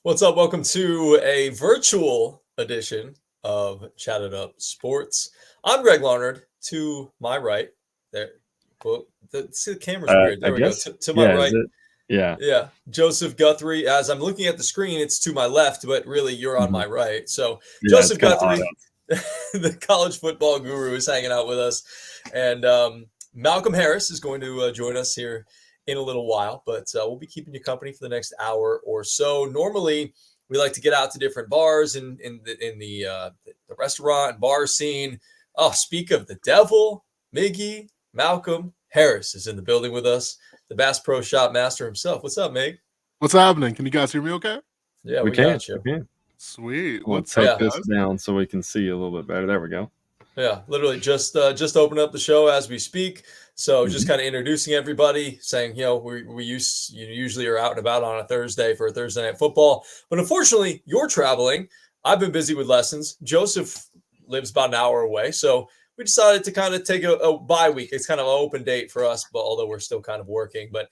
What's up? Welcome to a virtual edition of Chatted Up Sports. I'm Greg Larnard. To my right, there. Well, see, the camera's weird. I There we go. guess. To my Yeah. right, Yeah. yeah, Joseph Guthrie. As I'm looking at the screen, it's to my left, but really you're on Mhm. my right. So Yeah. It's Joseph kind of odd. Guthrie, the college football guru, is hanging out with us, and Malcolm Harris is going to join us here in a little while. But we'll be keeping you company for the next hour or so. Normally, we like to get out to different bars in the restaurant and bar scene. Oh, speak of the devil, Miggy, Malcolm Harris is in the building with us, the Bass Pro Shop master himself. What's up, Mig? What's happening? Can you guys hear me okay? Yeah, We we can. got you. We can. Sweet. We'll What's take up, this guys? down so we can see you a little bit better. There we go. Yeah, literally just open up the show as we speak. So just kind of introducing everybody, saying, we usually are out and about on a Thursday for a Thursday night football. But unfortunately, you're traveling. I've been busy with lessons. Joseph lives about an hour away. So we decided to kind of take a bye week. It's kind of an open date for us, but although we're still kind of working. But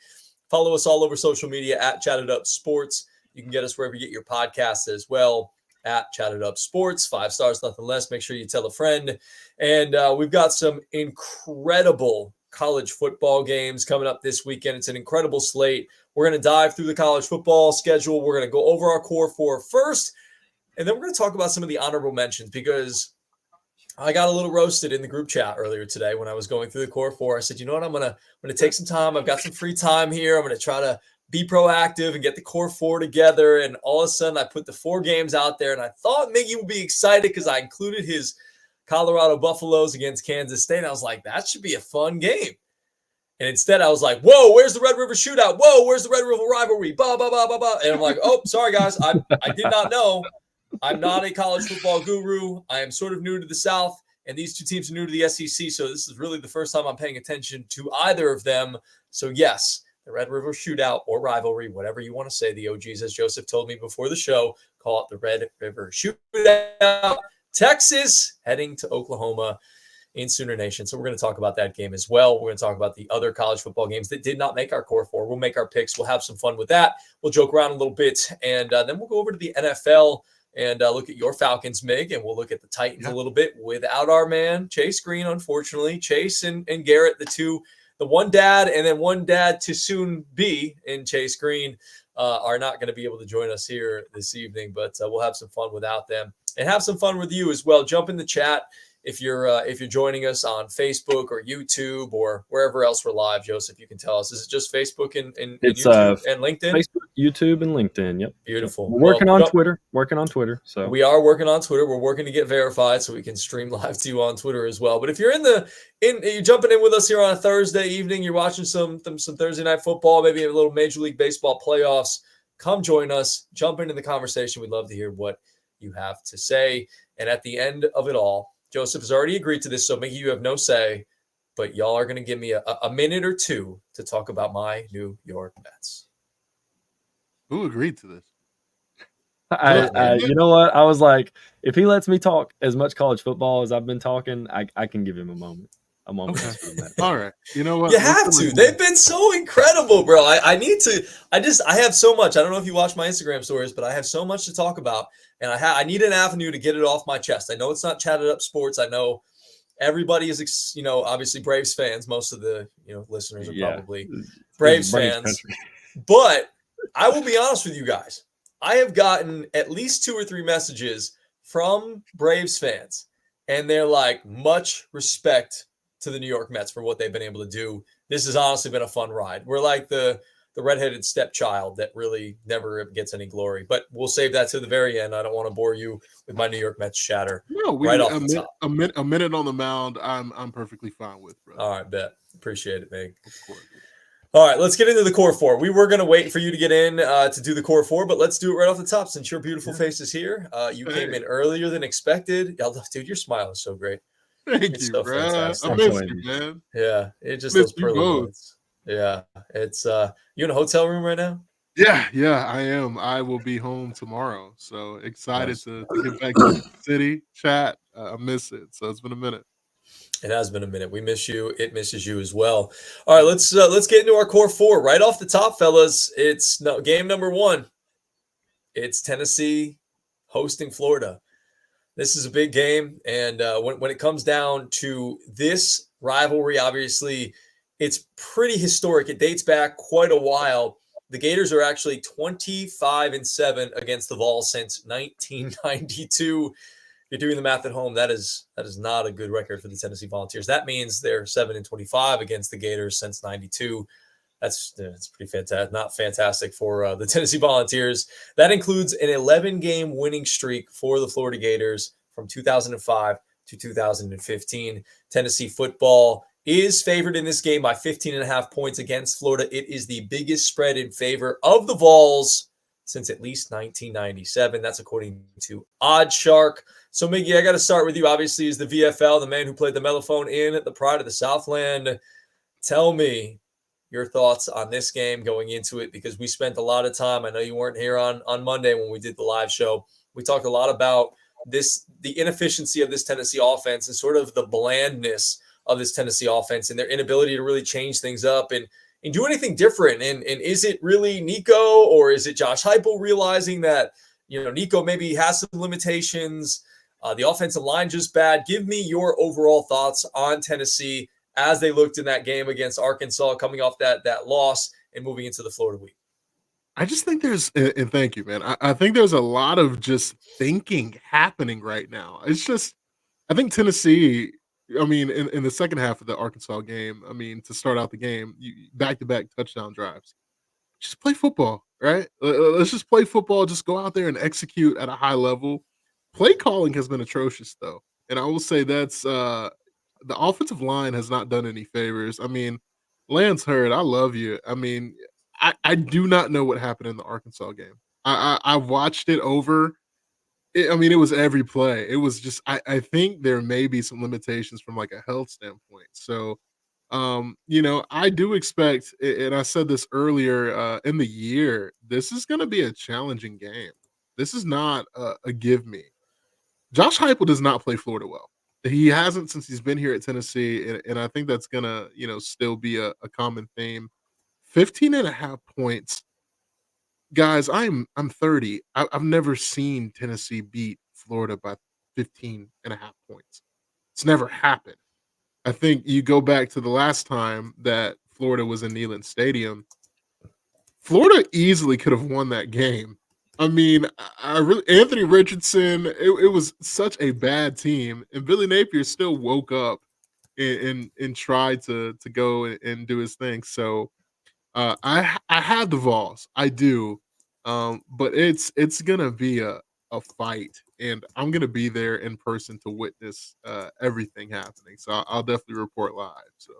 follow us all over social media at Chatted Up Sports. You can get us wherever you get your podcasts as well, at Chatted Up Sports. 5 stars, nothing less. Make sure you tell a friend. And we've got some incredible college football games coming up this weekend. It's an incredible slate. We're going to dive through the college football schedule. We're going to go over our core four first, and then we're going to talk about some of the honorable mentions, because I got a little roasted in the group chat earlier today when I was going through the core four. I said, you know what, I'm going to take some time. I've got some free time here. I'm going to try to be proactive and get the core four together. And all of a sudden, I put the 4 games out there, and I thought Miggy would be excited because I included his Colorado Buffaloes against Kansas State. And I was like, that should be a fun game. And instead, I was like, whoa, where's the Red River Shootout? Whoa, where's the Red River Rivalry? Blah, blah, blah, blah, blah. And I'm like, oh, sorry, guys. I did not know. I'm not a college football guru. I am sort of new to the South, and these 2 teams are new to the SEC. So this is really the first time I'm paying attention to either of them. So yes, the Red River Shootout or Rivalry, whatever you want to say, the OGs, as Joseph told me before the show, call it the Red River Shootout. Texas heading to Oklahoma in Sooner Nation. So we're going to talk about that game as well. We're going to talk about the other college football games that did not make our core four. We'll make our picks. We'll have some fun with that. We'll joke around a little bit, and then we'll go over to the NFL and look at your Falcons, Mig, and we'll look at the Titans a little bit without our man, Chase Green, unfortunately. Chase and Garrett, the one dad and then one dad to soon be in Chase Green, are not going to be able to join us here this evening, but we'll have some fun without them and have some fun with you as well. Jump in the chat if you're joining us on Facebook or YouTube or wherever else we're live. Joseph, you can tell us. Is it just Facebook and It's YouTube and LinkedIn? Facebook, YouTube, and LinkedIn. Yep. Beautiful. We're working on Twitter. So we are working on Twitter. We're working to get verified so we can stream live to you on Twitter as well. But if you're you're jumping in with us here on a Thursday evening, you're watching some Thursday night football, maybe a little Major League Baseball playoffs, come join us. Jump into the conversation. We'd love to hear what you have to say. And at the end of it all, Joseph has already agreed to this, so maybe you have no say, but y'all are going to give me a minute or two to talk about my New York Mets. Who agreed to this? you know what? I was like, if he lets me talk as much college football as I've been talking, I can give him a moment. Okay. All right. You know what? You have to. They've been so incredible, bro. I have so much. I don't know if you watch my Instagram stories, but I have so much to talk about. And I need an avenue to get it off my chest. I know it's not Chatted Up Sports. I know everybody is, obviously Braves fans. Most of the, listeners are probably Braves fans. But I will be honest with you guys. I have gotten at least 2 or 3 messages from Braves fans, and they're like, much respect to the New York Mets for what they've been able to do. This has honestly been a fun ride. We're like the redheaded stepchild that really never gets any glory, but we'll save that to the very end. I don't want to bore you with my New York Mets chatter. No, right off the top. A minute on the mound, I'm perfectly fine with, bro. All right, bet. Appreciate it, Meg. Of course. All right, let's get into the core four. We were going to wait for you to get in to do the core four, but let's do it right off the top since your beautiful face is here. You came in earlier than expected. Dude, your smile is so great. Thank you, so bro. fantastic. I miss you, man. Yeah, it just those pearly moments. Yeah, it's you in a hotel room right now? Yeah, I am. I will be home tomorrow, so excited to get back to the city. Chat, I miss it. So it's been a minute. It has been a minute. We miss you. It misses you as well. All right, let's get into our core four right off the top, fellas. It's game number 1. It's Tennessee hosting Florida. This is a big game, and when it comes down to this rivalry, obviously, it's pretty historic. It dates back quite a while. The Gators are actually 25-7 against the Vols since 1992. If you're doing the math at home, that is not a good record for the Tennessee Volunteers. That means they're 7-25 against the Gators since '92. That's pretty fantastic. Not fantastic for the Tennessee Volunteers. That includes an 11-game winning streak for the Florida Gators from 2005 to 2015. Tennessee football is favored in this game by 15.5 points against Florida. It is the biggest spread in favor of the Vols since at least 1997. That's according to OddsShark. So, Miggy, I got to start with you. Obviously, as the VFL, the man who played the mellophone in at the Pride of the Southland. Tell me your thoughts on this game going into it, because we spent a lot of time. I know you weren't here on Monday when we did the live show. We talked a lot about the inefficiency of this Tennessee offense and sort of the blandness of this Tennessee offense and their inability to really change things up and do anything different. And is it really Nico, or is it Josh Heupel realizing that, Nico maybe has some limitations? The offensive line just bad. Give me your overall thoughts on Tennessee as they looked in that game against Arkansas, coming off that loss and moving into the Florida week. I just think and thank you, man. I think there's a lot of just thinking happening right now. It's just, I think Tennessee, I mean, in the second half of the Arkansas game, I mean, to start out the game, back-to-back touchdown drives. Just play football, right? Let's just play football. Just go out there and execute at a high level. Play calling has been atrocious, though. And I will say that's the offensive line has not done any favors. I mean, Lance Hurd, I love you. I mean, I do not know what happened in the Arkansas game. I watched it over. I mean, it was every play. It was just, I think there may be some limitations from like a health standpoint. So, I do expect, and I said this earlier in the year, this is going to be a challenging game. This is not a give me. Josh Heupel does not play Florida well. He hasn't since he's been here at Tennessee, and I think that's gonna, still be a common theme. 15.5 points. Guys, I'm 30. I've never seen Tennessee beat Florida by 15.5 points. It's never happened. I think you go back to the last time that Florida was in Neyland Stadium. Florida easily could have won that game. I mean, Anthony Richardson, it was such a bad team, and Billy Napier still woke up and tried to go and do his thing. So I have the Vols, I do, but it's gonna be a fight, and I'm gonna be there in person to witness everything happening. So I'll definitely report live. So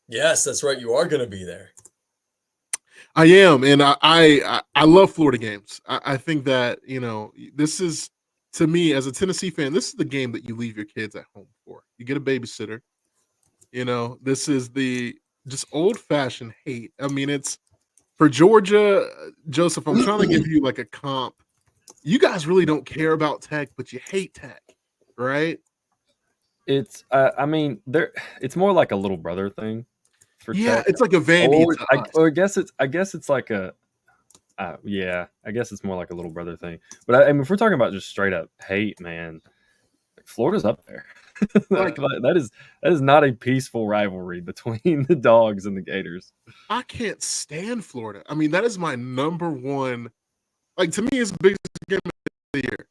yes, that's right. You are gonna be there. I am, and I love Florida games. I think that this is, to me as a Tennessee fan, this is the game that you leave your kids at home for. You get a babysitter. This is the just old fashioned hate. I mean, it's for Georgia, Joseph. I'm trying to give you like a comp. You guys really don't care about Tech, but you hate Tech, right? It's I mean, it's more like a little brother thing. Yeah, it's like a Vandy. I guess it's like a yeah, I guess it's more like a little brother thing. But I mean, if we're talking about just straight up hate, man, Florida's up there. that is not a peaceful rivalry between the Dogs and the Gators. I can't stand Florida. I mean, that is my number one. Like, to me, it's the biggest game of the year,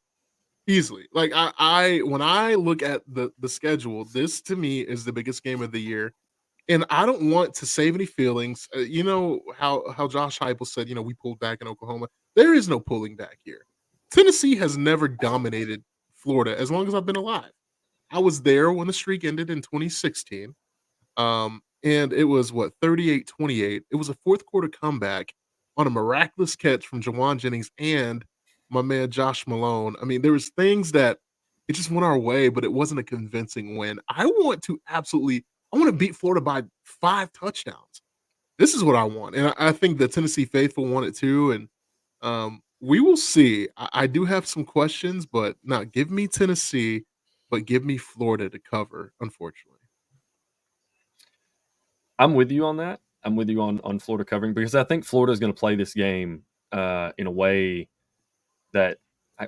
easily. Like, I when I look at the schedule, this to me is the biggest game of the year. And I don't want to save any feelings. You know how Josh Heupel said, we pulled back in Oklahoma. There is no pulling back here. Tennessee has never dominated Florida as long as I've been alive. I was there when the streak ended in 2016. And it was 38-28. It was a fourth quarter comeback on a miraculous catch from Jawan Jennings and my man Josh Malone. I mean, there was things that it just went our way, but it wasn't a convincing win. I want to beat Florida by 5 touchdowns. This is what I want. And I think the Tennessee faithful want it too. And we will see. I do have some questions, but not give me Tennessee, but give me Florida to cover, unfortunately. I'm with you on that. I'm with you on Florida covering, because I think Florida is going to play this game in a way that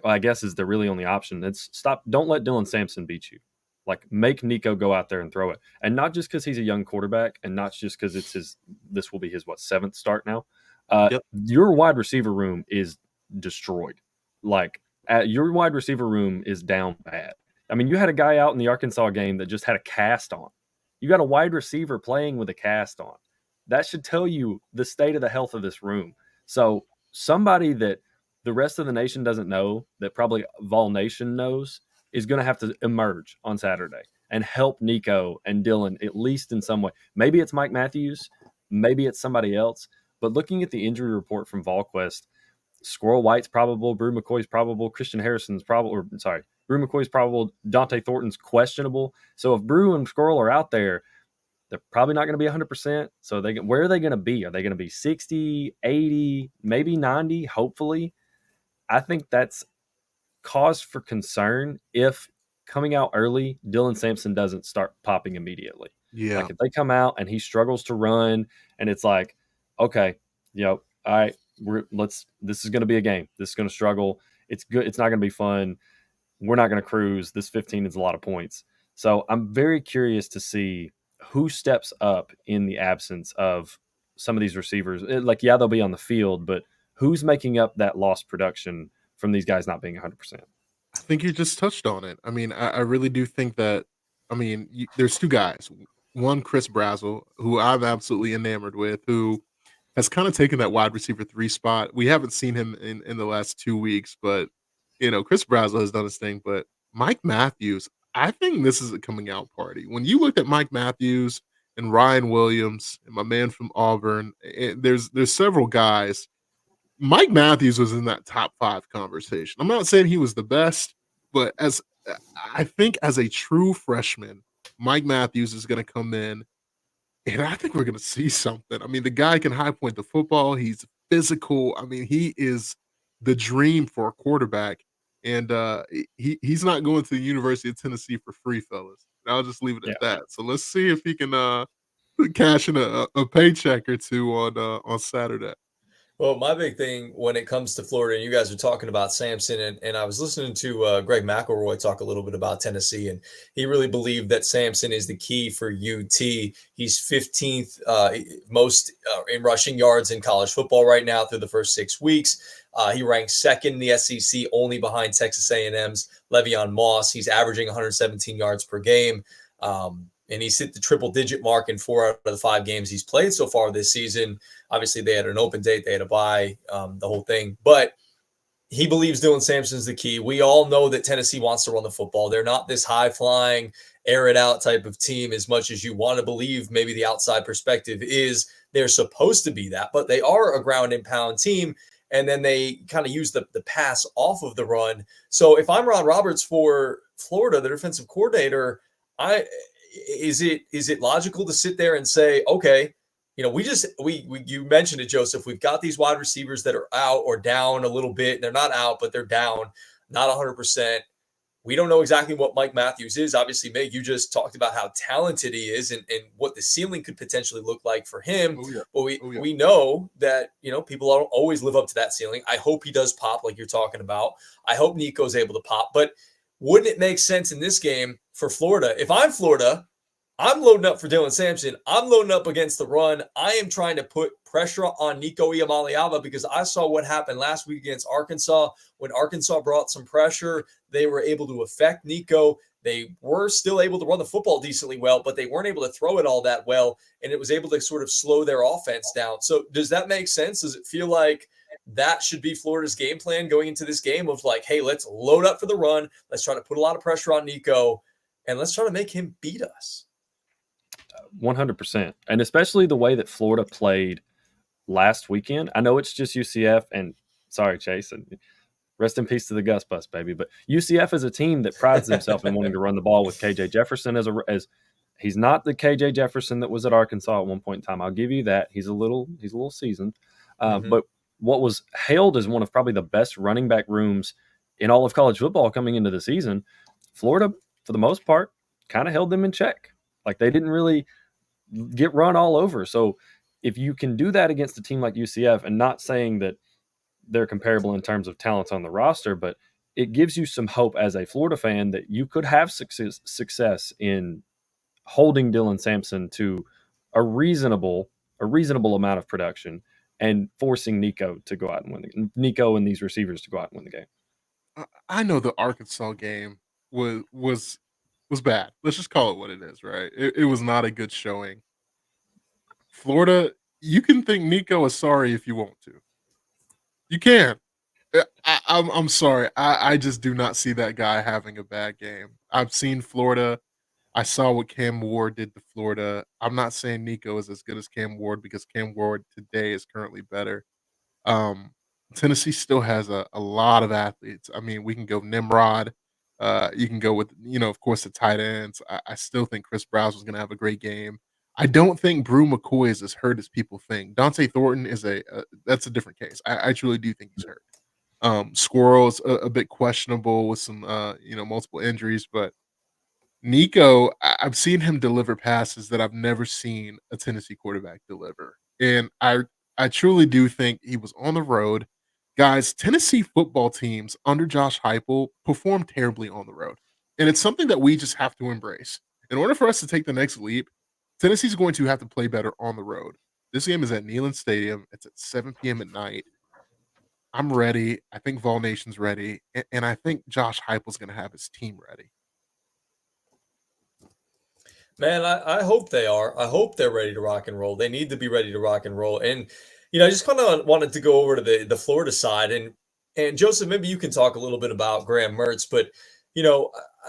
I guess is the really only option. It's stop. Don't let Dylan Sampson beat you. Like, make Nico go out there and throw it, and not just because he's a young quarterback, and not just because it's his. This will be his seventh start now. Yep. Your wide receiver room is destroyed. Like, your wide receiver room is down bad. I mean, you had a guy out in the Arkansas game that just had a cast on. You got a wide receiver playing with a cast on. That should tell you the state of the health of this room. So somebody that the rest of the nation doesn't know, that probably Vol Nation knows, is going to have to emerge on Saturday and help Nico and Dylan, at least in some way. Maybe it's Mike Matthews, maybe it's somebody else. But looking at the injury report from VolQuest, Squirrel White's probable, Brew McCoy's probable, Christian Harrison's probable, Brew McCoy's probable, Dante Thornton's questionable. So if Brew and Squirrel are out there, they're probably not going to be 100%. So where are they going to be? Are they going to be 60, 80, maybe 90, hopefully? I think that's cause for concern if coming out early, Dylan Sampson doesn't start popping immediately. Yeah. Like, if they come out and he struggles to run and it's like, okay, all right, this is going to be a game. This is going to struggle. It's good. It's not going to be fun. We're not going to cruise. This 15 is a lot of points. So I'm very curious to see who steps up in the absence of some of these receivers. They'll be on the field, but who's making up that lost production from these guys not being 100%? I think you just touched on it. I mean, I really do think that, there's two guys. One, Chris Brazzell, who I'm absolutely enamored with, who has kind of taken that wide receiver 3 spot. We haven't seen him in the last 2 weeks, but, Chris Brazzell has done his thing. But Mike Matthews, I think this is a coming out party. When you look at Mike Matthews and Ryan Williams and my man from Auburn, there's several guys. Mike Matthews was in that top 5 conversation. I'm not saying he was the best, but I think as a true freshman, Mike Matthews is going to come in, and I think we're going to see something. I mean, the guy can high point the football. He's physical. I mean, he is the dream for a quarterback, and he's not going to the University of Tennessee for free, fellas. I'll just leave it at that. So let's see if he can cash in a paycheck or two on Saturday. Well, my big thing when it comes to Florida, and you guys are talking about Sampson, and I was listening to Greg McElroy talk a little bit about Tennessee, and he really believed that Sampson is the key for UT. He's 15th most in rushing yards in college football right now through the first 6 weeks. He ranks second in the SEC, only behind Texas A&M's Le'Veon Moss. He's averaging 117 yards per game. And he's hit the triple-digit mark in 4 out of the 5 games he's played so far this season. Obviously, they had an open date. They had a bye, the whole thing. But he believes Dylan Sampson's the key. We all know that Tennessee wants to run the football. They're not this high-flying, air-it-out type of team as much as you want to believe. Maybe the outside perspective is they're supposed to be that. But they are a ground-and-pound team, and then they kind of use the pass off of the run. So if I'm Ron Roberts for Florida, the defensive coordinator, Is it logical to sit there and say, okay, you mentioned it, Joseph, we've got these wide receivers that are out or down a little bit. They're not out, but they're down, not 100%. We don't know exactly what Mike Matthews is. Obviously, Meg, you just talked about how talented he is and what the ceiling could potentially look like for him. Oh, yeah. But we know that, people don't always live up to that ceiling. I hope he does pop like you're talking about. I hope Nico's able to pop. But wouldn't it make sense in this game for Florida? If I'm Florida, I'm loading up for Dylan Sampson. I'm loading up against the run. I am trying to put pressure on Nico Iamaleava because I saw what happened last week against Arkansas. When Arkansas brought some pressure, they were able to affect Nico. They were still able to run the football decently well, but they weren't able to throw it all that well, and it was able to sort of slow their offense down. So does that make sense? Does it feel like that should be Florida's game plan going into this game of like, hey, let's load up for the run. Let's try to put a lot of pressure on Nico, and let's try to make him beat us. 100%. And especially the way that Florida played last weekend. I know it's just UCF, and sorry, Chase, and rest in peace to the Gus Bus, baby. But UCF is a team that prides themselves in wanting to run the ball with KJ Jefferson as he's not the KJ Jefferson that was at Arkansas at one point in time. I'll give you that. He's a little seasoned. But what was hailed as one of probably the best running back rooms in all of college football coming into the season, Florida, for the most part, kind of held them in check. Like, they didn't really get run all over. So if you can do that against a team like UCF, and not saying that they're comparable in terms of talent on the roster, but it gives you some hope as a Florida fan that you could have success in holding Dylan Sampson to a reasonable amount of production and forcing Nico to go out and win Nico and these receivers to go out and win the game. I know the Arkansas game was bad. Let's just call it what it is, right? It was not a good showing. Florida, you can think Nico is sorry if you want to. You can. I'm sorry. I just do not see that guy having a bad game. I've seen Florida. I saw what Cam Ward did to Florida. I'm not saying Nico is as good as Cam Ward because Cam Ward today is currently better. Um, Tennessee still has a lot of athletes. I mean, we can go Nimrod. You can go with, of course, the tight ends. I still think Chris Browse was going to have a great game. I don't think Brew McCoy is as hurt as people think. Dante Thornton is that's a different case. I truly do think he's hurt. Squirrel's a bit questionable with some, multiple injuries, but Nico, I've seen him deliver passes that I've never seen a Tennessee quarterback deliver. And I truly do think he was on the road. Guys, Tennessee football teams under Josh Heupel perform terribly on the road. And it's something that we just have to embrace. In order for us to take the next leap, Tennessee's going to have to play better on the road. This game is at Neyland Stadium. It's at 7 p.m. at night. I'm ready. I think Vol Nation's ready. And I think Josh Heupel's going to have his team ready. Man, I hope they are. I hope they're ready to rock and roll. They need to be ready to rock and roll. And, I just kind of wanted to go over to the Florida side. And Joseph, maybe you can talk a little bit about Graham Mertz. But,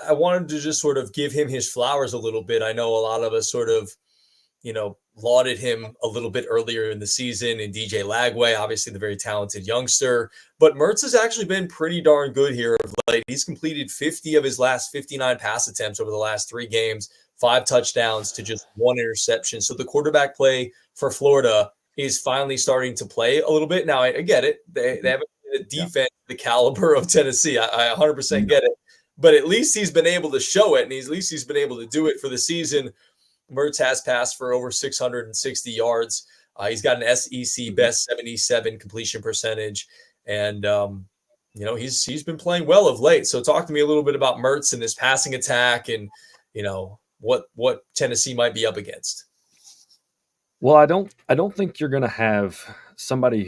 I wanted to just sort of give him his flowers a little bit. I know a lot of us sort of, lauded him a little bit earlier in the season, and DJ Lagway, obviously the very talented youngster. But Mertz has actually been pretty darn good here of late. He's completed 50 of his last 59 pass attempts over the last 3 games. 5 touchdowns to just 1 interception. So the quarterback play for Florida is finally starting to play a little bit. Now, I get it. They haven't been a defense the caliber of Tennessee. I 100% get it. But at least he's been able to show it, and at least he's been able to do it for the season. Mertz has passed for over 660 yards. He's got an SEC best 77 completion percentage. And, he's been playing well of late. So talk to me a little bit about Mertz and his passing attack and, what Tennessee might be up against. Well, I don't think you're going to have somebody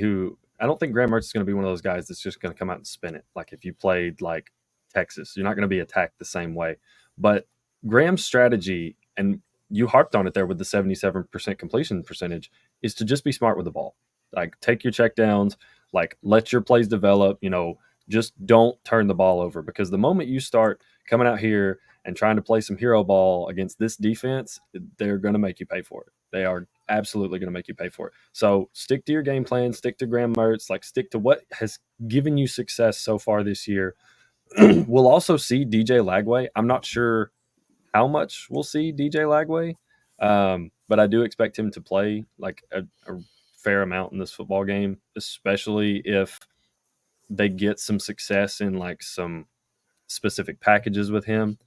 I don't think Graham Mertz is going to be one of those guys that's just going to come out and spin it. Like if you played like Texas, you're not going to be attacked the same way. But Graham's strategy, and you harped on it there with the 77% completion percentage, is to just be smart with the ball. Like take your checkdowns, like let your plays develop, just don't turn the ball over, because the moment you start coming out here and trying to play some hero ball against this defense, they're going to make you pay for it. They are absolutely going to make you pay for it. So stick to your game plan, stick to Graham Mertz, like stick to what has given you success so far this year. We'll also see DJ Lagway. I'm not sure how much we'll see DJ Lagway, but I do expect him to play like a fair amount in this football game, especially if they get some success in like some specific packages with him.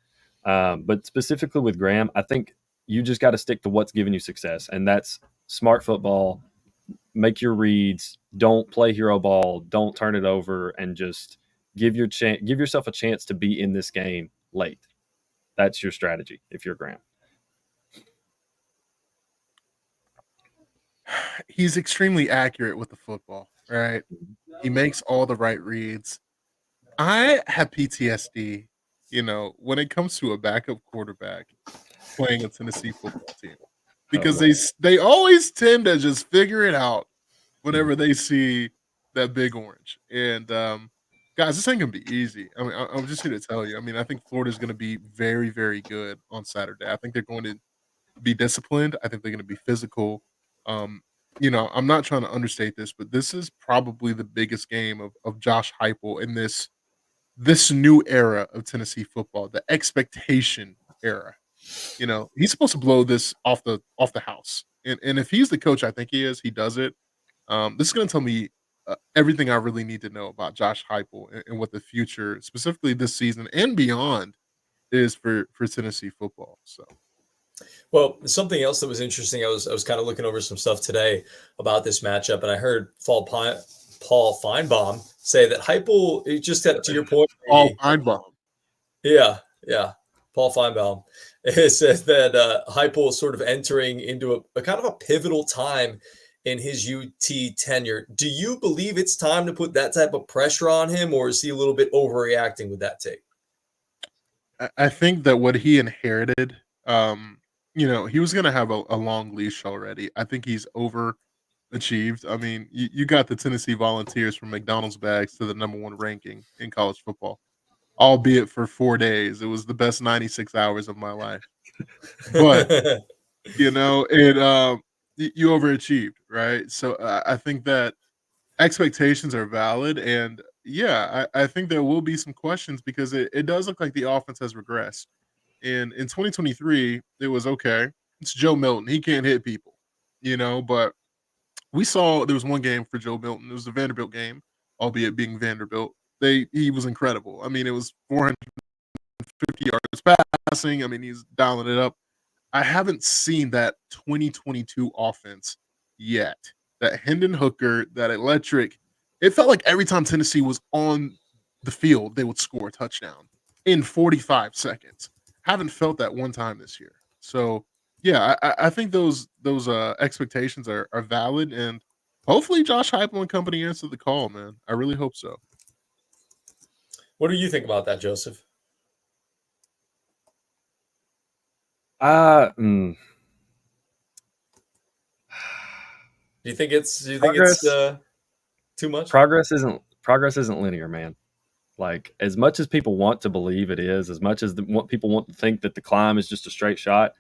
But specifically with Graham, I think you just got to stick to what's giving you success, and that's smart football. Make your reads, don't play hero ball, don't turn it over, and just give yourself a chance to be in this game late. That's your strategy if you're Graham. He's extremely accurate with the football, right? He makes all the right reads. I have PTSD, when it comes to a backup quarterback playing a Tennessee football team, because they always tend to just figure it out whenever they see that big orange. And guys, this ain't gonna be easy. I mean, I'm just here to tell you. I mean, I think Florida's gonna be very, very good on Saturday. I think they're going to be disciplined. I think they're gonna be physical. I'm not trying to understate this, but this is probably the biggest game of Josh Heupel in this new era of Tennessee football, the expectation era. He's supposed to blow this off the house. And if he's the coach, I think he is, he does it. This is going to tell me everything I really need to know about Josh Heupel and what the future, specifically this season and beyond, is for Tennessee football. So. Well, something else that was interesting, I was kind of looking over some stuff today about this matchup, and I heard Paul Paul Feinbaum say that Heupel, just to your point, All Feinbaum. Yeah. Paul Feinbaum. It says that Heupel is sort of entering into a kind of a pivotal time in his UT tenure. Do you believe it's time to put that type of pressure on him, or is he a little bit overreacting with that take? I think that what he inherited, he was going to have a long leash already. I think he's overachieved. I mean, you got the Tennessee Volunteers from McDonald's bags to the #1 ranking in college football, albeit for 4 days. It was the best 96 hours of my life. But you overachieved, right? So I think that expectations are valid, and yeah, I think there will be some questions because it does look like the offense has regressed. And in 2023, it was okay. It's Joe Milton. He can't hit people, but we saw there was one game for Joe Milton. It was the Vanderbilt game, albeit being Vanderbilt. He was incredible. I mean, it was 450 yards passing. I mean, he's dialing it up. I haven't seen that 2022 offense yet. That Hendon Hooker, that electric. It felt like every time Tennessee was on the field, they would score a touchdown in 45 seconds. Haven't felt that one time this year. So yeah, I think those expectations are valid, and hopefully Josh Heupel and company answer the call, man. I really hope so. What do you think about that, Joseph? Do you think it's too much? Progress isn't linear, man. Like, as much as people want to believe it is, as much as people want to think that the climb is just a straight shot,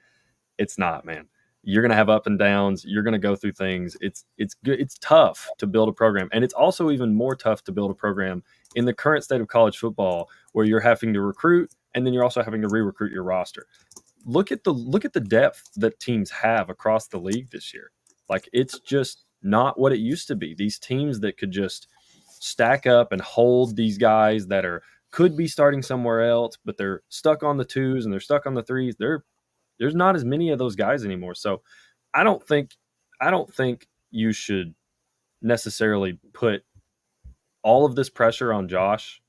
it's not, man. You're gonna have up and downs. You're gonna go through things. It's good. It's tough to build a program, and it's also even more tough to build a program in the current state of college football, where you're having to recruit, and then you're also having to re-recruit your roster. Look at the depth that teams have across the league this year. Like, it's just not what it used to be. These teams that could just stack up and hold these guys that could be starting somewhere else, but they're stuck on the 2s and they're stuck on the 3s. There's not as many of those guys anymore. So I don't think you should necessarily put all of this pressure on Josh,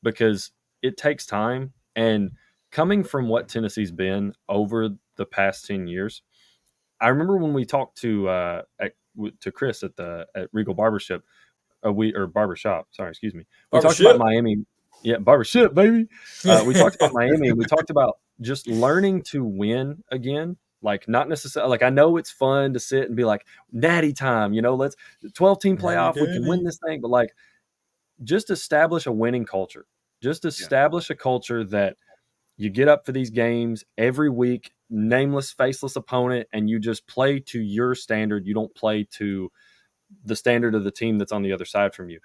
because it takes time. And coming from what Tennessee's been over the past 10 years, I remember when we talked to Chris at Regal Barbershop, Barbershop. Sorry, excuse me. We talked about Miami. Yeah, Barbershop, baby. We talked about Miami. We talked about just learning to win again. Like, not necessarily, like, I know it's fun to sit and be like, natty time, let's 12-team playoff, we can win this thing. But, like, just establish a winning culture. Just establish a culture that you get up for these games every week, nameless, faceless opponent, and you just play to your standard. You don't play to the standard of the team that's on the other side from you.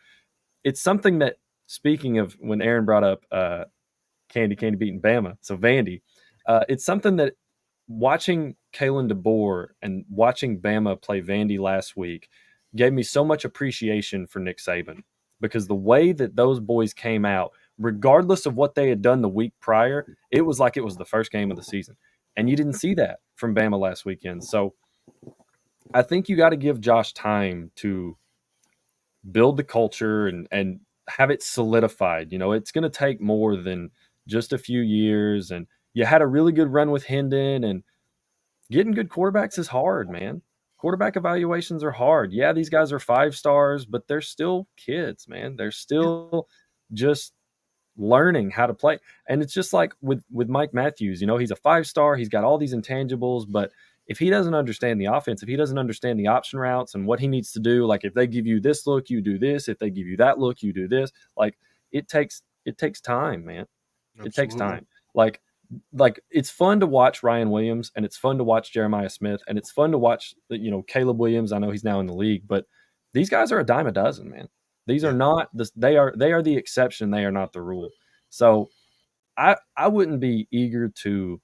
It's something that, speaking of when Aaron brought up Candy beating Bama, so Vandy, it's something that watching Kalen DeBoer and watching Bama play Vandy last week gave me so much appreciation for Nick Saban, because the way that those boys came out, regardless of what they had done the week prior, it was like it was the first game of the season. And you didn't see that from Bama last weekend. So I think you got to give Josh time to build the culture and have it solidified. It's going to take more than just a few years. And you had a really good run with Hendon, and getting good quarterbacks is hard, man. Quarterback evaluations are hard. Yeah, these guys are 5 stars, but they're still kids, man. They're still just learning how to play. And it's just like with Mike Matthews, he's a 5-star. He's got all these intangibles, but if he doesn't understand the offense, if he doesn't understand the option routes and what he needs to do, like, if they give you this look, you do this. If they give you that look, you do this. Like, it takes time, man. Absolutely. It takes time. Like it's fun to watch Ryan Williams, and it's fun to watch Jeremiah Smith, and it's fun to watch, Caleb Williams. I know he's now in the league, but these guys are a dime a dozen, man. These are not they are the exception. They are not the rule. So I wouldn't be eager to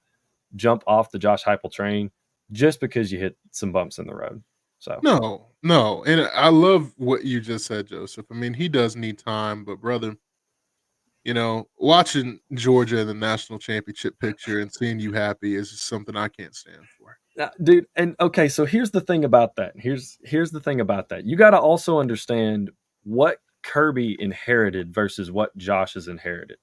jump off the Josh Heupel train just because you hit some bumps in the road. So no. And I love what you just said, Joseph. I mean, he does need time, but brother, watching Georgia in the national championship picture and seeing you happy is just something I can't stand for. Dude, and okay, so here's the thing about that. Here's the thing about that. You got to also understand what Kirby inherited versus what Josh has inherited.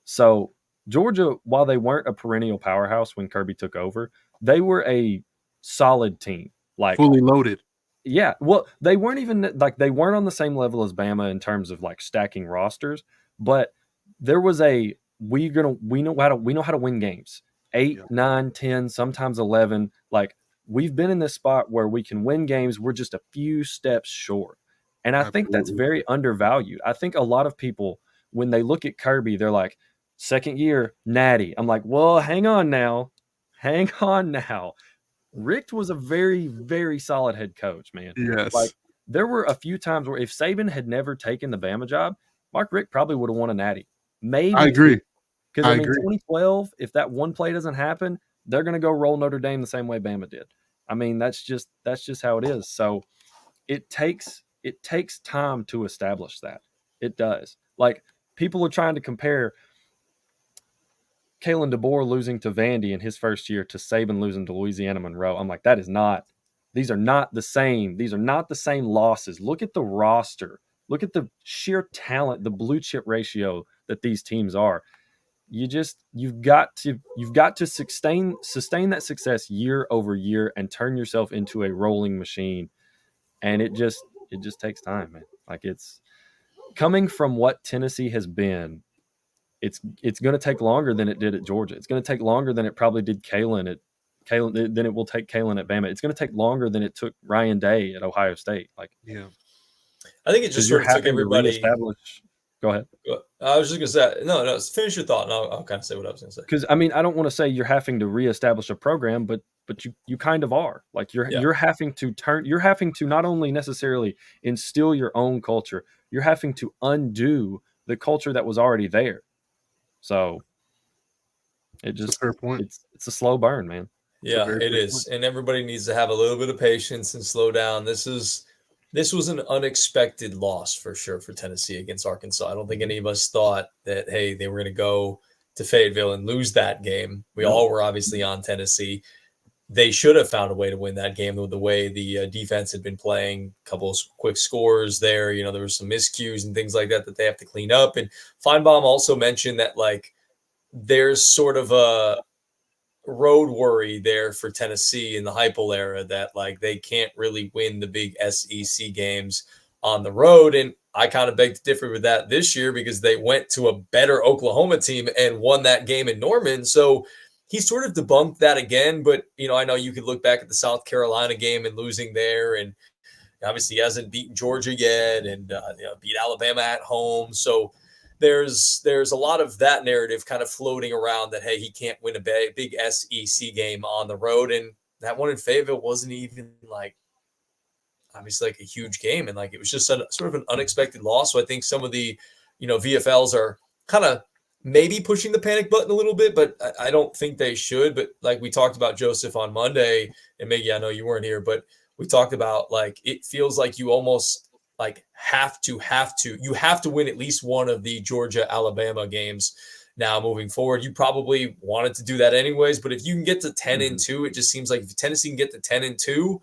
So Georgia, while they weren't a perennial powerhouse when Kirby took over, they were a solid team. Like fully loaded. Yeah, well, they weren't even like they weren't on the same level as Bama in terms of like stacking rosters, but there was a we know how to win games. 8, Yeah. 9, 10, sometimes 11. Like we've been in this spot where we can win games. We're just a few steps short. And I think that's Absolutely. very undervalued. I think a lot of people when they look at Kirby, they're like, second year, natty. I'm like, well, hang on now. Hang on now. Richt was a very, very solid head coach, man. Yes. Like there were a few times where if Saban had never taken the Bama job, Mark Richt probably would have won a natty. Maybe I agree. because I I mean, agree. 2012, if that one play doesn't happen, they're going to go roll Notre Dame the same way Bama did. I mean, that's just how it is. So it takes time to establish that. It does. Like people are trying to compare Kalen DeBoer losing to Vandy in his first year to Saban losing to Louisiana Monroe. I'm like, these are not the same. These are not the same losses. Look at the roster. Look at the sheer talent, the blue chip ratio that these teams are. You've got to sustain that success year over year and turn yourself into a rolling machine. And it just takes time, man. Like it's coming from what Tennessee has been. It's going to take longer than it did at Georgia. It's going to take longer than it probably did than it will take Kalen at Bama. It's going to take longer than it took Ryan Day at Ohio State. Like, Yeah. I think it just sort of took everybody. Go ahead. I was just going to say, no, finish your thought, and I'll kind of say what I was going to say. Because I mean, I don't want to say you're having to reestablish a program, but you kind of are. Like you're having to not only necessarily instill your own culture, you're having to undo the culture that was already there. So That's a fair point. It's a slow burn, man. Yeah, it is. And everybody needs to have a little bit of patience and slow down. This was an unexpected loss for sure for Tennessee against Arkansas. I don't think any of us thought that, hey, they were going to go to Fayetteville and lose that game. We all were obviously on Tennessee. They should have found a way to win that game with the way the defense had been playing. A couple of quick scores there. You know, there were some miscues and things like that they have to clean up. And Feinbaum also mentioned that, like, there's sort of a road worry there for Tennessee in the Heupel era that, like, they can't really win the big SEC games on the road. And I kind of beg to differ with that this year because they went to a better Oklahoma team and won that game in Norman. So he sort of debunked that again. But, you know, I know you could look back at the South Carolina game and losing there. And obviously he hasn't beaten Georgia yet and beat Alabama at home. So there's a lot of that narrative kind of floating around that, hey, he can't win a big SEC game on the road. And that one in Fayetteville wasn't even like, obviously, like a huge game. And like, it was just sort of an unexpected loss. So I think some of the, VFLs are kind of maybe pushing the panic button a little bit, but I don't think they should. But like we talked about, Joseph, on Monday, and Miggy, I know you weren't here, but we talked about, like, it feels like you almost like have to win at least one of the Georgia Alabama games now moving forward. You probably wanted to do that anyways, but if you can get to 10-2, it just seems like if Tennessee can get to 10-2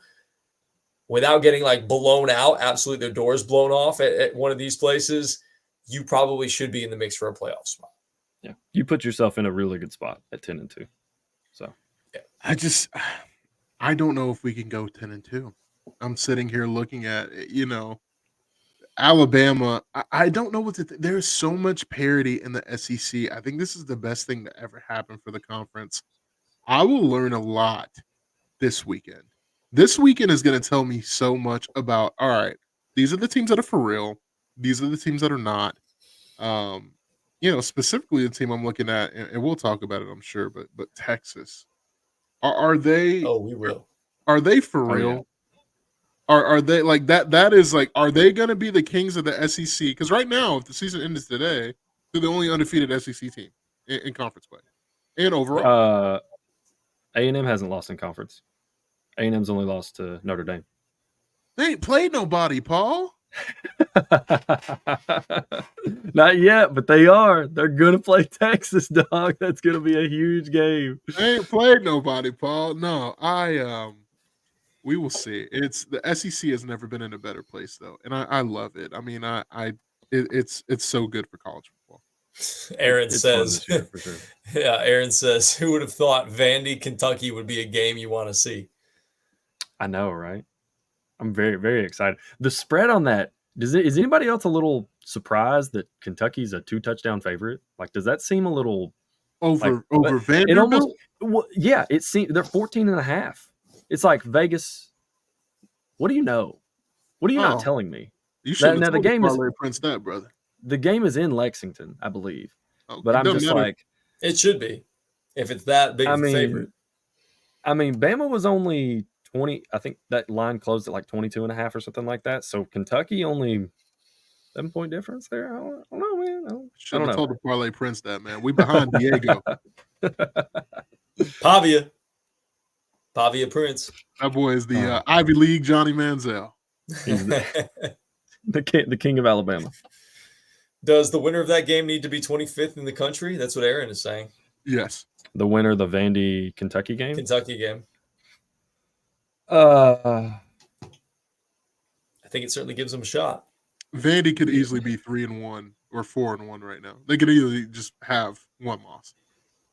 without getting like blown out, absolutely their doors blown off at one of these places, you probably should be in the mix for a playoff spot. Yeah, you put yourself in a really good spot at 10-2. So yeah. I don't know if we can go 10-2. I'm sitting here looking at, Alabama. I don't know what to think. There's so much parity in the SEC. I think this is the best thing that ever happened for the conference. I will learn a lot this weekend. This weekend is going to tell me so much about, all right, these are the teams that are for real. These are the teams that are not. Specifically the team I'm looking at, and we'll talk about it, I'm sure, but Texas. Are they? Oh, we will. Are they for real? Yeah. Are they like that? That is like, are they going to be the kings of the SEC? Because right now, if the season ends today, they're the only undefeated SEC team in conference play and overall. A&M hasn't lost in conference. A&M's only lost to Notre Dame. They ain't played nobody, Paul. Not yet, but they are. They're gonna play Texas, dog. That's gonna be a huge game. They ain't played nobody, Paul. No, We will see. It's the SEC has never been in a better place though, and I love it. I mean, it's so good for college football. Aaron It's fun says, this year for sure. yeah, Aaron says, who would have thought Vandy, Kentucky would be a game you want to see? I know, right? I'm very, very excited. The spread on that, is anybody else a little surprised that Kentucky's a 2-touchdown favorite? Like, does that seem a little Over it Vanderbilt. almost, yeah, it seems they're 14.5. It's like Vegas. What do you know? What are you not Oh, telling me? you should Now have the told the game is parlay prince that, brother. the game is in Lexington, I believe. Oh, But it I'm doesn't just matter. like, It should be, if it's that big I of a favorite. mean, Bama was only 20. I think that line closed at like 22.5 or something like that. So Kentucky only 7-point difference there. I don't know, man. I Should don't have know. told the parlay prince that, man. We behind Diego. Pavia Prince. That boy is the Ivy League Johnny Manziel. He's the king of Alabama. Does the winner of that game need to be 25th in the country? That's what Aaron is saying. Yes. The winner of the Vandy Kentucky game. Kentucky game. Uh, I think it certainly gives them a shot. Vandy could easily be 3-1 or 4-1 right now. They could easily just have one loss.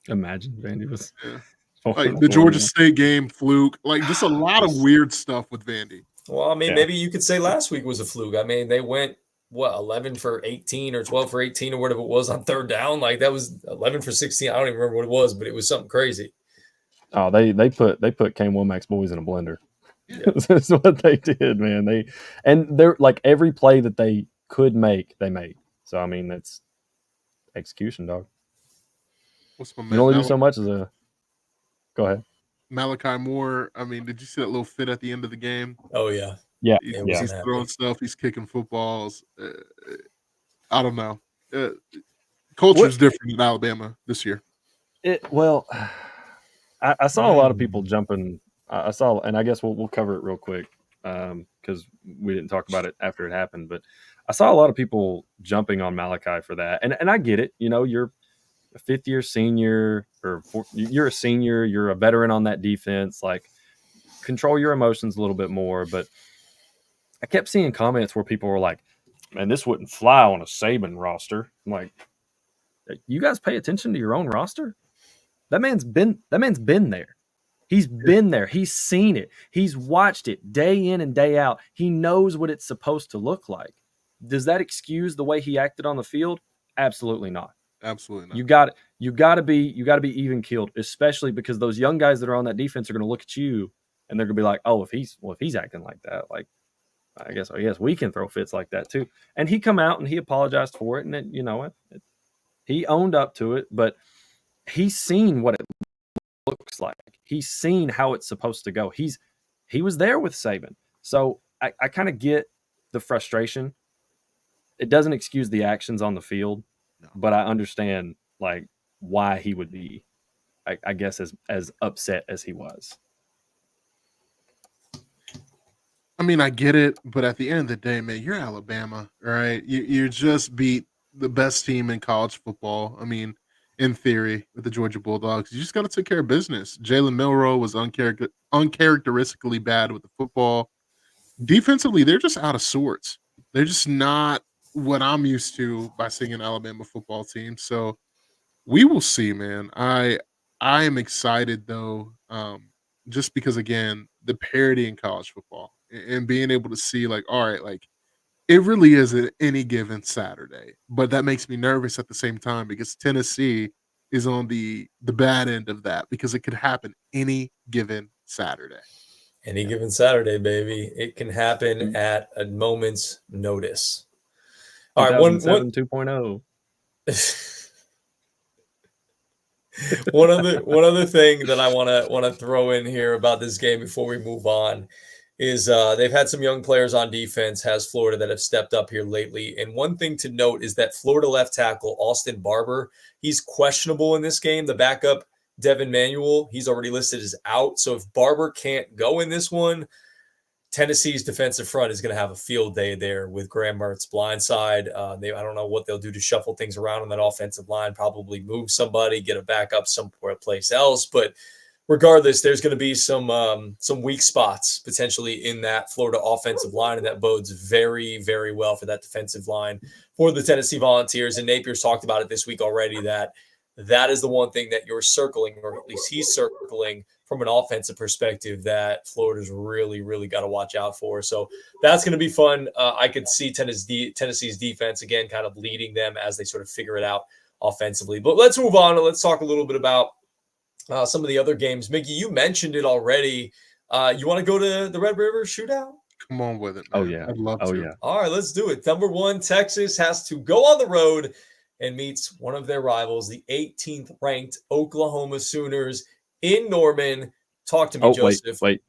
Imagine Vandy was Yeah. 4 Like the Georgia State game, fluke. Like just a lot of weird stuff with Vandy. Well, I mean, Yeah. maybe you could say last week was a fluke. I mean, they went, 11 for 18 or 12 for 18 or whatever it was on third down. Like that was 11 for 16. I don't even remember what it was, but it was something crazy. Oh, they put Kane Womack's boys in a blender. Yeah. That's what they did, man. They're like every play that they could make, they made. So I mean, that's execution, dog. What's my You man? can only do so much as a. Go ahead. Malachi Moore. I mean, did you see that little fit at the end of the game? Oh, yeah. Yeah, He's, Yeah, he's wasn't throwing happy. stuff. He's kicking footballs. I don't know. Culture's different in Alabama this year. Well, I saw a lot of people jumping. I saw, and I guess we'll cover it real quick because we didn't talk about it after it happened. But I saw a lot of people jumping on Malachi for that, and I get it. You know, you're a fifth-year senior, you're a senior. You're a veteran on that defense. Like, control your emotions a little bit more. But I kept seeing comments where people were like, "Man, this wouldn't fly on a Saban roster." I'm like, you guys pay attention to your own roster? That man's been there. He's been there. He's seen it. He's watched it day in and day out. He knows what it's supposed to look like. Does that excuse the way he acted on the field? Absolutely not. Absolutely not. You got to be even keeled, especially because those young guys that are on that defense are going to look at you and they're going to be like, "Oh, if he's acting like that, like I guess we can throw fits like that too." And he come out and he apologized for it, and then, you know what? He owned up to it, but he's seen what it looks like. He's seen how it's supposed to go. He was there with Saban. So I kind of get the frustration. It doesn't excuse the actions on the field, but I understand like why he would be, I guess, as upset as he was. I mean, I get it, but at the end of the day, man, you're Alabama, right? You just beat the best team in college football. I mean, in theory, with the Georgia Bulldogs, you just got to take care of business. Jalen Milroe was uncharacteristically bad with the football. Defensively, they're just out of sorts. They're just not what I'm used to by seeing an Alabama football team. So we will see, man. I am excited though, just because again, the parity in college football and being able to see like, all right, like it really is any given Saturday, but that makes me nervous at the same time because Tennessee is on the bad end of that because it could happen any given Saturday. Any given Saturday, baby. It can happen at a moment's notice. All right, one 2.0. one other thing that I want to throw in here about this game before we move on is they've had some young players on defense, has Florida, that have stepped up here lately. And one thing to note is that Florida left tackle Austin Barber, he's questionable in this game. The backup Devin Manuel, he's already listed as out. So if Barber can't go in this one, Tennessee's defensive front is going to have a field day there with Graham Mertz blindside. I don't know what they'll do to shuffle things around on that offensive line, probably move somebody, get a backup somewhere place else. But regardless, there's going to be some weak spots potentially in that Florida offensive line, and that bodes very, very well for that defensive line for the Tennessee Volunteers. And Napier's talked about it this week already, that is the one thing that you're circling, or at least he's circling from an offensive perspective, that Florida's really, really got to watch out for. So that's going to be fun. I could see Tennessee's defense, again, kind of leading them as they sort of figure it out offensively. But let's move on and let's talk a little bit about some of the other games. Mickey, you mentioned it already. You want to go to the Red River Shootout? Come on with it, man. Oh, yeah. I'd love to. Yeah. All right, let's do it. Number 1, Texas has to go on the road and meets one of their rivals, the 18th ranked Oklahoma Sooners in Norman. Talk to me, Joseph. Wait.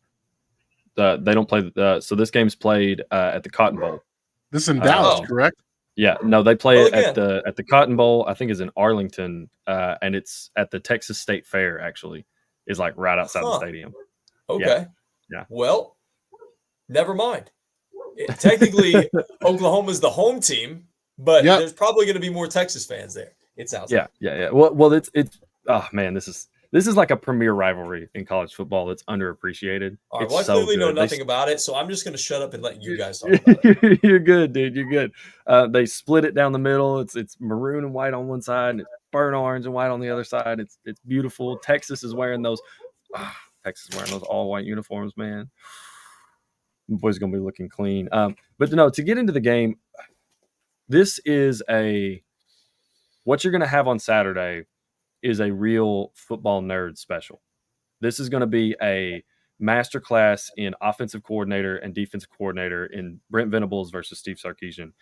They don't play. So this game's played at the Cotton Bowl. This is in Dallas, correct? Yeah, no, they play at the Cotton Bowl. I think is in Arlington, and it's at the Texas State Fair. Actually, is like right outside the stadium. Okay. Yeah. Well, never mind. Technically, Oklahoma's the home team, but there's probably going to be more Texas fans there. It sounds. Yeah. Well, it's. Oh man, this is like a premier rivalry in college football. It's underappreciated. All right, well, I clearly know nothing about it, so I'm just going to shut up and let you guys talk about it. You're good, dude. You're good. They split it down the middle. It's maroon and white on one side, and it's burnt orange and white on the other side. It's beautiful. Texas is wearing those. Texas is wearing those all white uniforms, man. The boys gonna be looking clean. But no, to get into the game, this is what you're gonna have on Saturday is a real football nerd special. This is going to be a masterclass in offensive coordinator and defensive coordinator in Brent Venables versus Steve Sarkisian.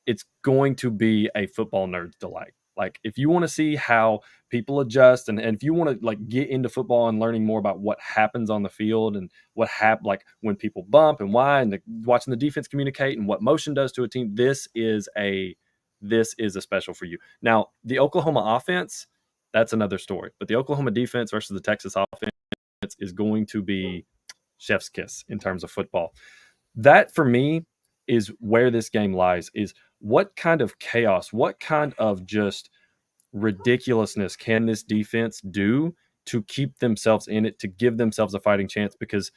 It's going to be a football nerd's delight. Like, if you want to see how people adjust and if you want to like get into football and learning more about what happens on the field and what happens, like when people bump and why, and watching the defense communicate and what motion does to a team, this is a special for you. Now, the Oklahoma offense, that's another story. But the Oklahoma defense versus the Texas offense is going to be chef's kiss in terms of football. That, for me, is where this game lies, is what kind of chaos, what kind of just ridiculousness can this defense do to keep themselves in it, to give themselves a fighting chance? Because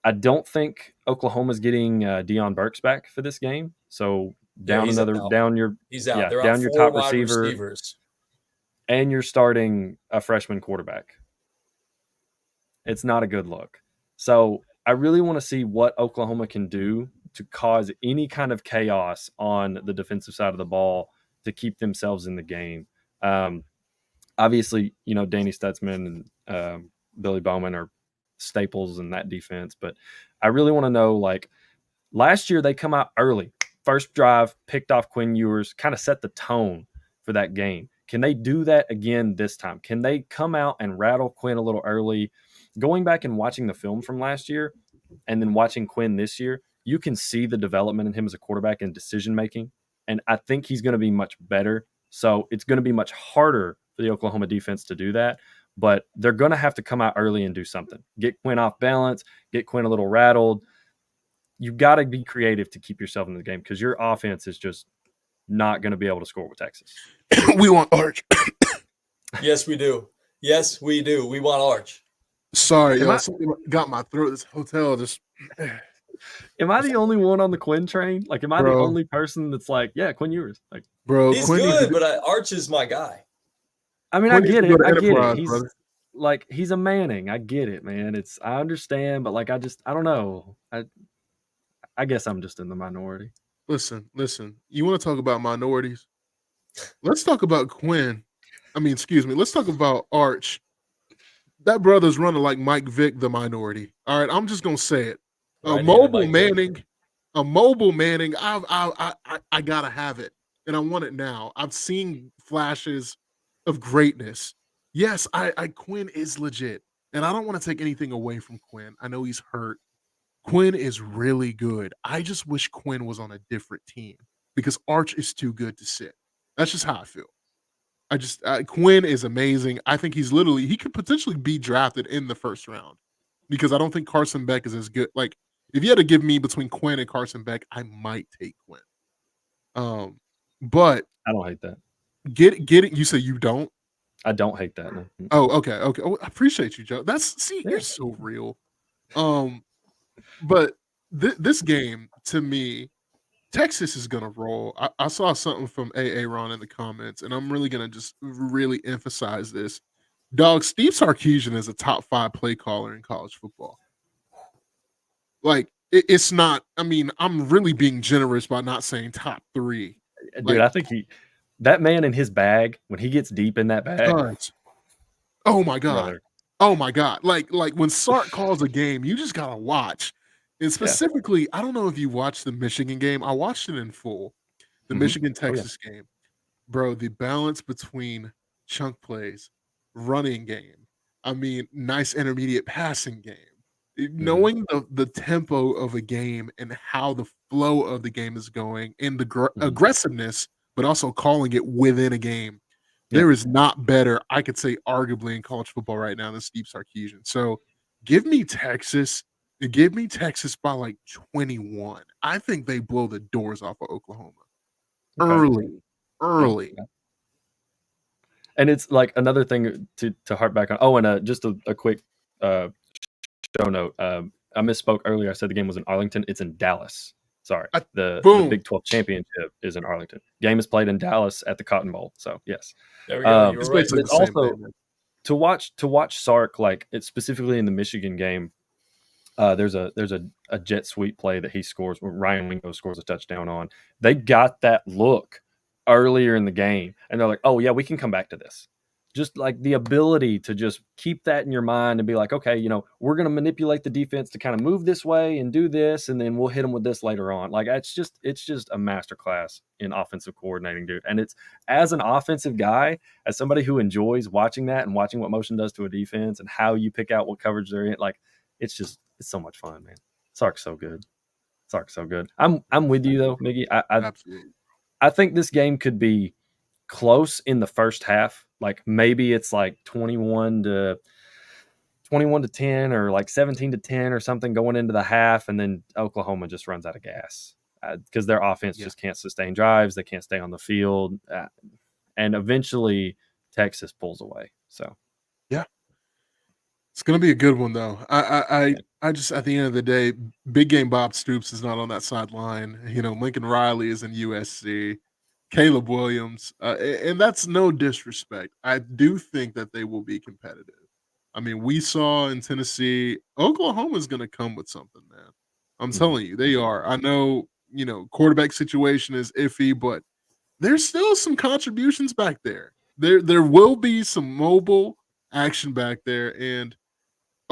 I don't think Oklahoma's getting Deion Burks back for this game. So down your top receivers. And you're starting a freshman quarterback. It's not a good look. So I really want to see what Oklahoma can do to cause any kind of chaos on the defensive side of the ball to keep themselves in the game. Obviously, Danny Stutzman and Billy Bowman are staples in that defense. But I really want to know, like, last year they come out early. First drive, picked off Quinn Ewers, kind of set the tone for that game. Can they do that again this time? Can they come out and rattle Quinn a little early? Going back and watching the film from last year and then watching Quinn this year, you can see the development in him as a quarterback and decision-making, and I think he's going to be much better. So it's going to be much harder for the Oklahoma defense to do that, but they're going to have to come out early and do something. Get Quinn off balance, get Quinn a little rattled. You've got to be creative to keep yourself in the game because your offense is just not going to be able to score with Texas. We want Arch. Yes, we do. Yes, we do. We want Arch. Sorry, something got my throat. This hotel just. Am I the only one on the Quinn train? Like, am I the only person that's like, yeah, Quinn Ewers? Like, bro, he's Quinn good, but Arch is my guy. I mean, Quinn, I get it. He's brother. Like, he's a Manning. I get it, man. I understand, but like, I don't know. I guess I'm just in the minority. Listen. You want to talk about minorities? Let's talk about Quinn. Let's talk about Arch. That brother's running like Mike Vick, the minority. All right, I'm just gonna say it. A mobile Manning. I gotta have it, and I want it now. I've seen flashes of greatness. Yes, Quinn is legit, and I don't want to take anything away from Quinn. I know he's hurt. Quinn is really good. I just wish Quinn was on a different team because Arch is too good to sit. That's just how I feel. Quinn is amazing. I think he could potentially be drafted in the first round because I don't think Carson Beck is as good. Like, if you had to give me between Quinn and Carson Beck, I might take Quinn. But I don't hate that. Get it. You say you don't? I don't hate that. No. Oh, okay. Oh, I appreciate you, Joe. Yeah. You're so real. But this game to me, Texas is gonna roll. I saw something from Ron in the comments, and I'm really gonna just really emphasize this. Dog, Steve Sarkisian is a top 5 play caller in college football. Like it's not. I mean, I'm really being generous by not saying top 3. Dude, I think that man in his bag, when he gets deep in that bag, oh my god, brother. oh my god! Like when Sark calls a game, you just gotta watch. And specifically, I don't know if you watched the Michigan game. I watched it in full. The Michigan-Texas game. Bro, the balance between chunk plays, running game, I mean, nice intermediate passing game. Knowing the tempo of a game and how the flow of the game is going and the aggressiveness, but also calling it within a game. There is not better, I could say, arguably in college football right now than Steve Sarkisian. So give me Texas. Give me Texas by like 21. I think they blow the doors off of Oklahoma. Early. And it's like another thing to harp back on. Oh, and just a quick show note. I misspoke earlier. I said the game was in Arlington. It's in Dallas. Sorry. The Big 12 championship is in Arlington. Game is played in Dallas at the Cotton Bowl. So yes. There we go. You were right. It's also to watch Sark, like it's specifically in the Michigan game. There's a jet sweep play that he scores when Ryan Wingo scores a touchdown on. They got that look earlier in the game, and they're like, "Oh yeah, we can come back to this." Just like the ability to just keep that in your mind and be like, "Okay, we're going to manipulate the defense to kind of move this way and do this, and then we'll hit them with this later on." Like it's just a masterclass in offensive coordinating, dude. And it's, as an offensive guy, as somebody who enjoys watching that and watching what motion does to a defense and how you pick out what coverage they're in, like it's so much fun, man. Sark's so good. I'm with you though, Miggy. Absolutely. I think this game could be close in the first half. Like maybe it's like 21 to 10 or like 17-10 or something going into the half, and then Oklahoma just runs out of gas because their offense just can't sustain drives. They can't stay on the field, and eventually Texas pulls away. So it's gonna be a good one though. I just, at the end of the day, big game Bob Stoops is not on that sideline. Lincoln Riley is in USC. Caleb Williams, and that's no disrespect. I do think that they will be competitive. I mean, we saw in Tennessee, Oklahoma's going to come with something, man. I'm telling you, they are. I know, quarterback situation is iffy, but there's still some contributions back there. There will be some mobile action back there, and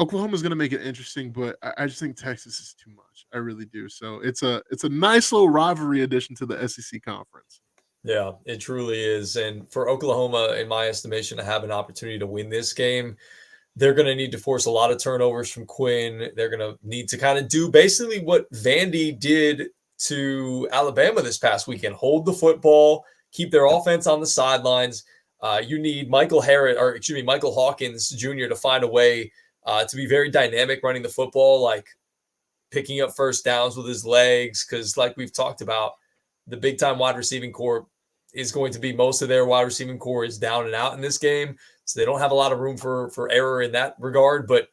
Oklahoma's going to make it interesting, but I just think Texas is too much. I really do. So it's a nice little rivalry addition to the SEC conference. Yeah, it truly is. And for Oklahoma, in my estimation, to have an opportunity to win this game, they're going to need to force a lot of turnovers from Quinn. They're going to need to kind of do basically what Vandy did to Alabama this past weekend: hold the football, keep their offense on the sidelines. You need Michael Hawkins Jr. to find a way to be very dynamic running the football, like picking up first downs with his legs. Because like we've talked about, the big time wide receiving core is going to be, most of their wide receiving core is down and out in this game. So they don't have a lot of room for error in that regard. But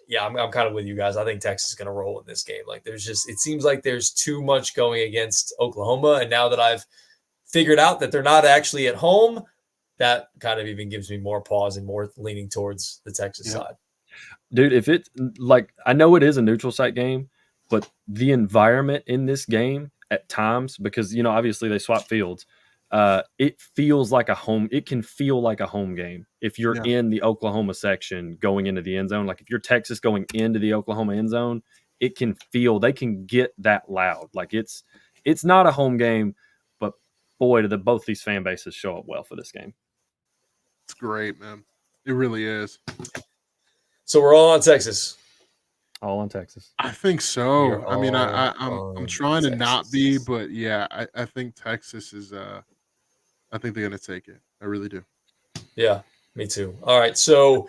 yeah, I'm kind of with you guys. I think Texas is going to roll in this game. Like it seems like there's too much going against Oklahoma. And now that I've figured out that they're not actually at home, that kind of even gives me more pause and more leaning towards the Texas side. Dude, if it's like, I know it is a neutral site game, but the environment in this game at times, because, obviously they swap fields, it feels like a home. It can feel like a home game if you're in the Oklahoma section going into the end zone. Like if you're Texas going into the Oklahoma end zone, they can get that loud. Like it's not a home game, but boy, do both these fan bases show up well for this game. It's great, man. It really is. So we're all on Texas. All on Texas. I think so. I mean, I'm trying to not be, but yeah, I think Texas is. I think they're gonna take it. I really do. Yeah, me too. All right, so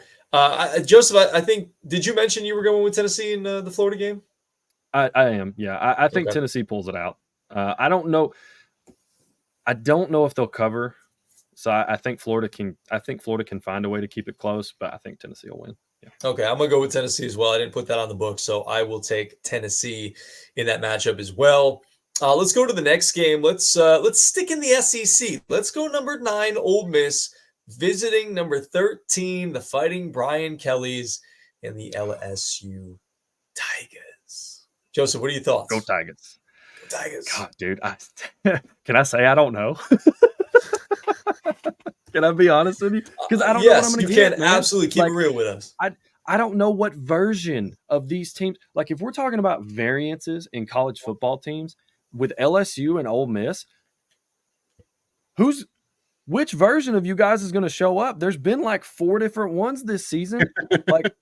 Joseph, I think, did you mention you were going with Tennessee in the Florida game? I am. Yeah, I think Tennessee pulls it out. I don't know. I don't know if they'll cover. So I think Florida can find a way to keep it close, but I think Tennessee will win. Yeah. Okay, I'm gonna go with Tennessee as well. I didn't put that on the book, so I will take Tennessee in that matchup as well. Let's go to the next game. Let's stick in the SEC. Let's go number 9, Ole Miss, visiting number 13, the Fighting Brian Kellys and the LSU Tigers. Joseph, what are your thoughts? Go Tigers. Go Tigers. God, dude, can I say I don't know? Can I be honest with you? Because I don't know what I'm going to get. You can absolutely keep it real with us. I don't know what version of these teams. Like, if we're talking about variances in college football teams with LSU and Ole Miss, which version of you guys is going to show up? There's been like 4 different ones this season. Like,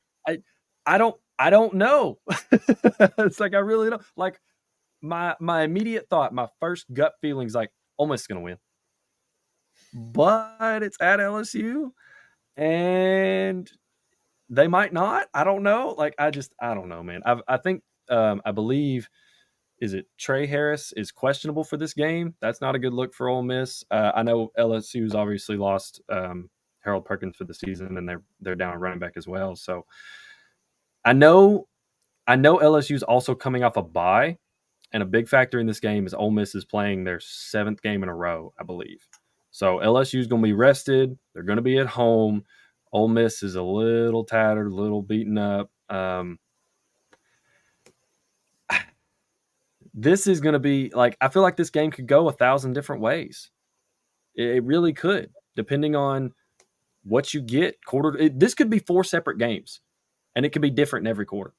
I don't know. It's like I really don't. Like, my immediate thought, my first gut feeling is like, Ole Miss is going to win. But it's at LSU, and they might not. I don't know. Like, I don't know, man. I believe, is it Trey Harris is questionable for this game? That's not a good look for Ole Miss. I know LSU's obviously lost Harold Perkins for the season, and they're down a running back as well. So I know LSU's also coming off a bye, and a big factor in this game is Ole Miss is playing their 7th game in a row, I believe. So LSU is going to be rested. They're going to be at home. Ole Miss is a little tattered, a little beaten up. This is going to be like, I feel like this game could go 1,000 different ways. It really could, depending on what you get. This could be 4 separate games, and it could be different in every quarter,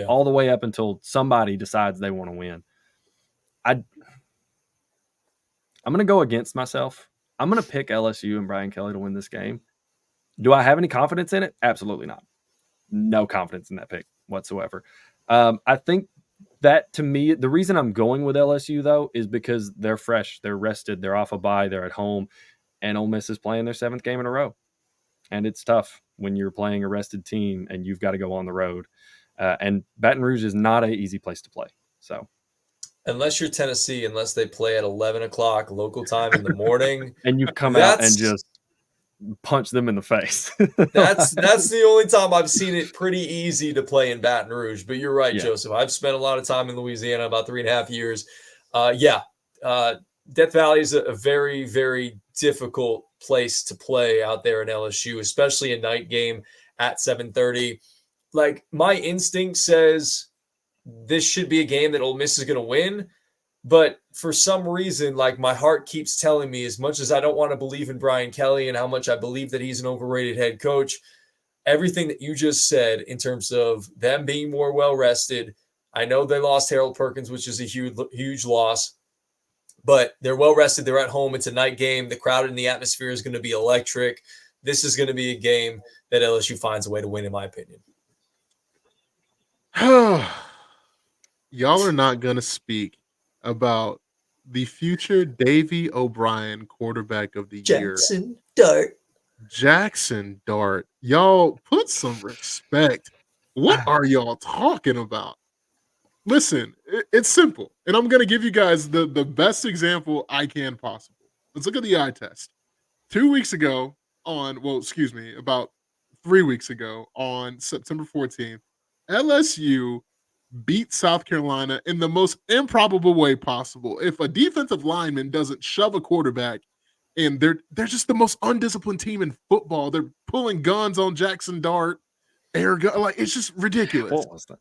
all the way up until somebody decides they want to win. I'm going to go against myself. I'm going to pick LSU and Brian Kelly to win this game. Do I have any confidence in it? Absolutely not. No confidence in that pick whatsoever. I think that, to me, the reason I'm going with LSU, though, is because they're fresh, they're rested, they're off a bye, they're at home, and Ole Miss is playing their 7th game in a row. And it's tough when you're playing a rested team and you've got to go on the road. And Baton Rouge is not an easy place to play. So, unless you're Tennessee, unless they play at 11 o'clock local time in the morning. And you come out and just punch them in the face. That's the only time I've seen it pretty easy to play in Baton Rouge. But you're right, Joseph. I've spent a lot of time in Louisiana, about 3.5 years. Death Valley is a very, very difficult place to play out there in LSU, especially a night game at 7:30. Like, my instinct says this should be a game that Ole Miss is going to win. But for some reason, like, my heart keeps telling me, as much as I don't want to believe in Brian Kelly and how much I believe that he's an overrated head coach, everything that you just said in terms of them being more well-rested, I know they lost Harold Perkins, which is a huge loss, but they're well-rested. They're at home. It's a night game. The crowd and the atmosphere is going to be electric. This is going to be a game that LSU finds a way to win, in my opinion. Y'all are not going to speak about the future Davey O'Brien quarterback of the year. Jackson Dart. Y'all put some respect. What are y'all talking about? Listen, it's simple. And I'm going to give you guys the best example I can possible. Let's look at the eye test. 2 weeks ago about 3 weeks ago on September 14th, LSU beat South Carolina in the most improbable way possible. If a defensive lineman doesn't shove a quarterback, and they're just the most undisciplined team in football. They're pulling guns on Jackson Dart, air gun, like, it's just ridiculous. What was that?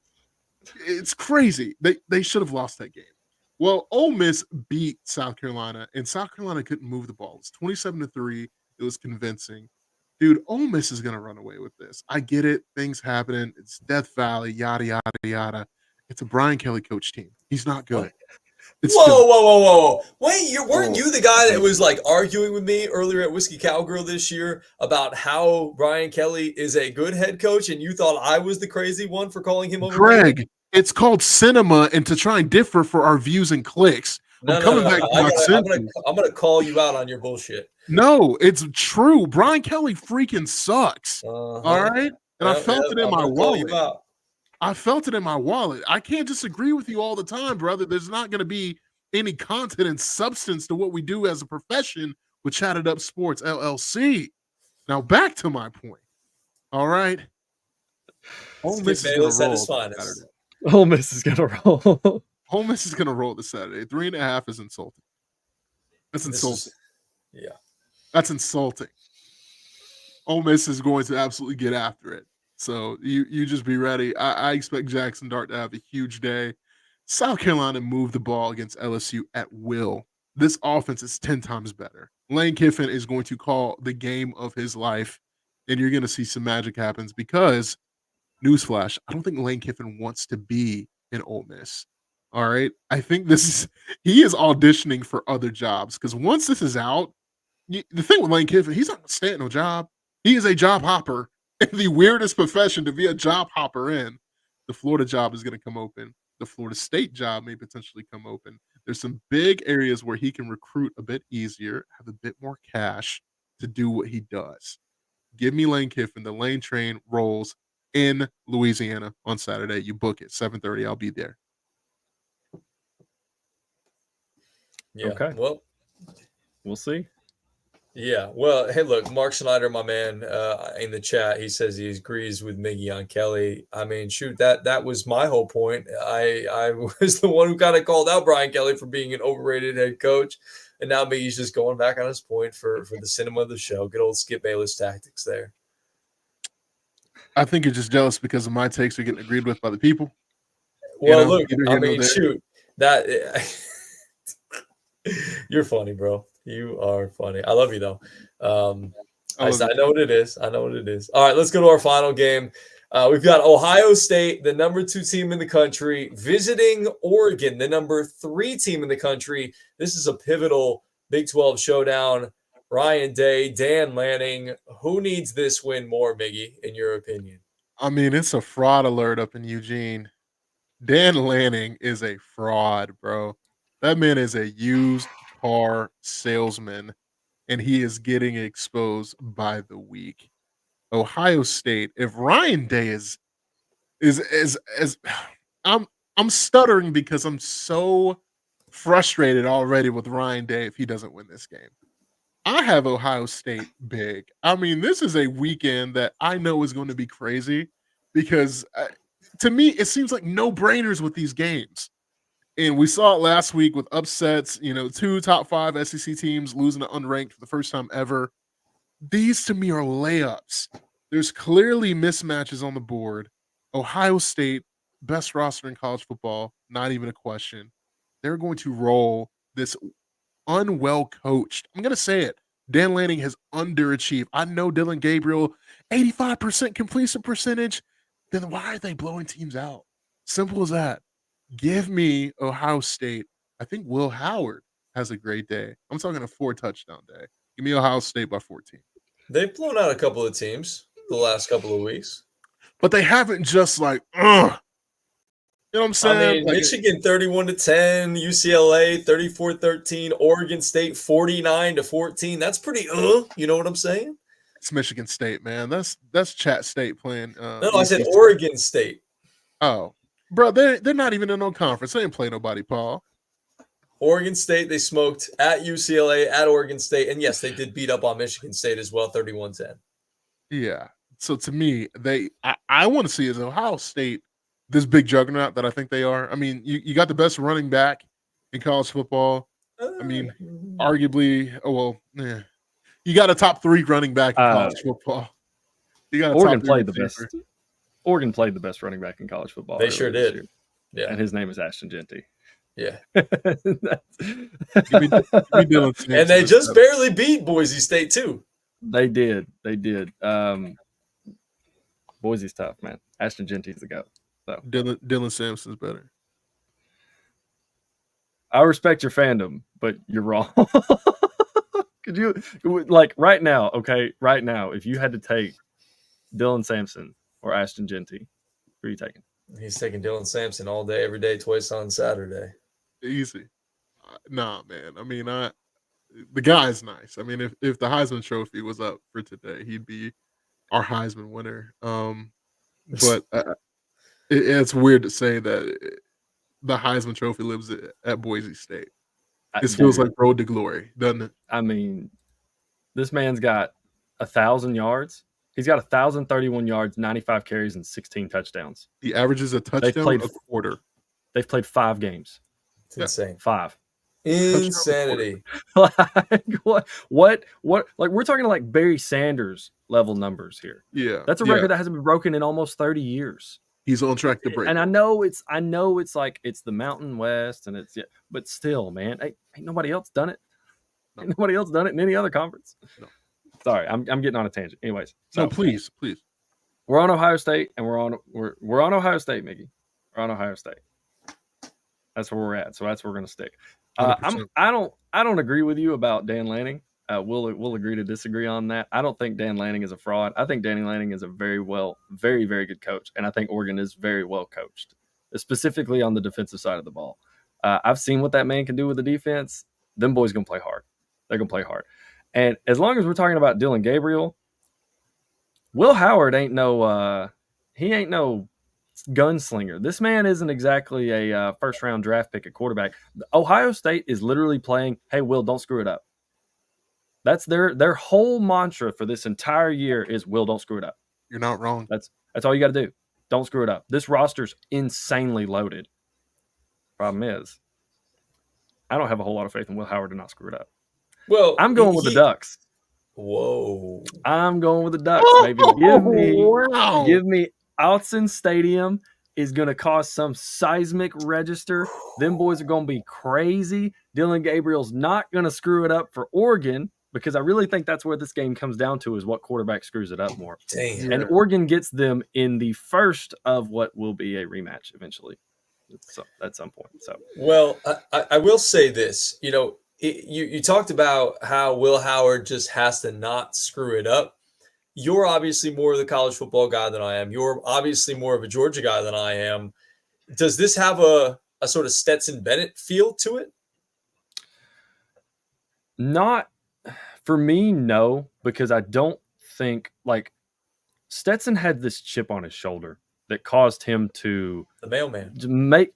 It's crazy. They should have lost that game. Well, Ole Miss beat South Carolina, and South Carolina couldn't move the ball. It's 27-3. It was convincing. Dude, Ole Miss is going to run away with this. I get it. Things happening. It's Death Valley, yada, yada, yada. It's a Brian Kelly coach team. He's not good. Whoa. Wait, weren't you the guy that was like arguing with me earlier at Whiskey Cowgirl this year about how Brian Kelly is a good head coach, and you thought I was the crazy one for calling him overrated? Greg, it's called cinema, and to try and differ for our views and clicks. I'm going to call you out on your bullshit. No, it's true. Brian Kelly freaking sucks. All right? And I felt it in my wallet. I felt it in my wallet. I can't disagree with you all the time, brother. There's not going to be any content and substance to what we do as a profession with Chatted Up Sports LLC. Now back to my point. All right. Ole Miss is going to roll this Saturday. Ole Miss is going to roll. Ole Miss is going to roll this Saturday. 3.5 is insulting. That's insulting. That's insulting. Ole Miss is going to absolutely get after it. So you just be ready. I expect Jackson Dart to have a huge day. South Carolina moved the ball against LSU at will. This offense is 10 times better. Lane Kiffin is going to call the game of his life, and you're going to see some magic happens because, newsflash, I don't think Lane Kiffin wants to be in Ole Miss. All right? I think he is auditioning for other jobs because once this is out, the thing with Lane Kiffin, he's not going to stay at no job. He is a job hopper in the weirdest profession to be a job hopper in. The Florida job is going to come open. The Florida State job may potentially come open. There's some big areas where he can recruit a bit easier, have a bit more cash to do what he does. Give me Lane Kiffin. The Lane train rolls in Louisiana on Saturday. You book it, 7:30. I'll be there. Yeah. Okay. Well, we'll see. Yeah. Well, hey, look, Mark Snyder, my man, in the chat, he says he agrees with Miggy on Kelly. I mean, shoot, that was my whole point. I was the one who kind of called out Brian Kelly for being an overrated head coach. And now Miggy's just going back on his point for the cinema of the show. Good old Skip Bayless tactics there. I think you're just jealous because of my takes are getting agreed with by the people. Well, look, I mean, shoot, that you're funny, bro. You are funny. I love you, though. I know what it is. I know what it is. All right, let's go to our final game. We've got Ohio State, the number 2 team in the country, visiting Oregon, the number 3 team in the country. This is a pivotal Big 12 showdown. Ryan Day, Dan Lanning. Who needs this win more, Miggy, in your opinion? I mean, it's a fraud alert up in Eugene. Dan Lanning is a fraud, bro. That man is a used car salesman, and he is getting exposed by the week. Ohio State, if Ryan Day is I'm stuttering because I'm so frustrated already with Ryan Day if he doesn't win this game. I have Ohio State big. I mean, this is a weekend that I know is going to be crazy because to me, it seems like no-brainers with these games. And we saw it last week with upsets, 2 top 5 SEC teams losing to unranked for the first time ever. These, to me, are layups. There's clearly mismatches on the board. Ohio State, best roster in college football, not even a question. They're going to roll this unwell coached. I'm going to say it. Dan Lanning has underachieved. I know Dylan Gabriel, 85% completion percentage. Then why are they blowing teams out? Simple as that. Give me Ohio State. I think Will Howard has a great day. I'm talking a 4-touchdown day. Give me Ohio State by 14. They've blown out a couple of teams the last couple of weeks. But they haven't just like, ugh. You know what I'm saying? Michigan 31-10, UCLA 34-13, Oregon State 49-14. That's pretty you know what I'm saying? It's Michigan State, man. That's Chat State playing. No, I said Oregon State. Oh, bro, they're not even in no conference. They didn't play nobody, Paul. Oregon State, they smoked at UCLA, at Oregon State, and yes, they did beat up on Michigan State as well, 31-10. Yeah. So to me, I want to see is Ohio State this big juggernaut that I think they are. I mean, you got the best running back in college football. I mean, arguably, you got a top 3 running back in college football. You got Oregon played the best. Oregon played the best running back in college football. They sure did. Yeah, and his name is Ashton Jeanty. Yeah, give me and they just barely beat Boise State too. They did. Boise's tough, man. Ashton Jeanty's the goat. So Dylan Sampson's better. I respect your fandom, but you're wrong. Could you right now? Okay, right now, if you had to take Dylan Sampson or Ashton Jeanty, who are you taking? He's taking Dylan Sampson all day, every day, twice on Saturday. Easy. Nah, man. I mean, the guy's nice. I mean, if the Heisman Trophy was up for today, he'd be our Heisman winner. But it's weird to say that the Heisman Trophy lives at Boise State. This feels like road to glory, doesn't it? I mean, This man's got 1,000 yards. He's got 1,031 yards, 95 carries, and 16 touchdowns. He averages a touchdown a quarter. They've played 5 games. It's insane. 5. Insanity. Like what? Like we're talking like Barry Sanders level numbers here. Yeah, that's a record that hasn't been broken in almost 30 years. He's on track to break. And I know it's like it's the Mountain West, and but still, man, ain't nobody else done it. No. Ain't nobody else done it in any other conference. No. Sorry, I'm getting on a tangent. Anyways, no, please. We're on Ohio State, and we're on Ohio State, Mickey. We're on Ohio State. That's where we're at. So that's where we're going to stick. I don't agree with you about Dan Lanning. We'll agree to disagree on that. I don't think Dan Lanning is a fraud. I think Danny Lanning is a very, very good coach, and I think Oregon is very well coached, specifically on the defensive side of the ball. I've seen what that man can do with the defense. Them boys gonna play hard. They're gonna play hard, and as long as we're talking about Dylan Gabriel, Will Howard ain't no gunslinger. This man isn't exactly a first-round draft pick at quarterback. Ohio State is literally playing, hey, Will, don't screw it up. That's their whole mantra for this entire year is, Will, don't screw it up. You're not wrong. That's all you got to do. Don't screw it up. This roster's insanely loaded. Problem is, I don't have a whole lot of faith in Will Howard to not screw it up. Well, I'm going with the Ducks. Whoa. I'm going with the Ducks, baby. Give me Autzen Stadium is going to cause some seismic register. Them boys are going to be crazy. Dylan Gabriel's not going to screw it up for Oregon, because I really think that's where this game comes down to, is what quarterback screws it up more. Damn. And Oregon gets them in the first of what will be a rematch eventually. So at some point. So well, I will say this. You talked about how Will Howard just has to not screw it up. You're obviously more of the college football guy than I am. You're obviously more of a Georgia guy than I am. Does this have a sort of Stetson Bennett feel to it? Not for me, no, because I don't think, like, Stetson had this chip on his shoulder that caused him to the mailman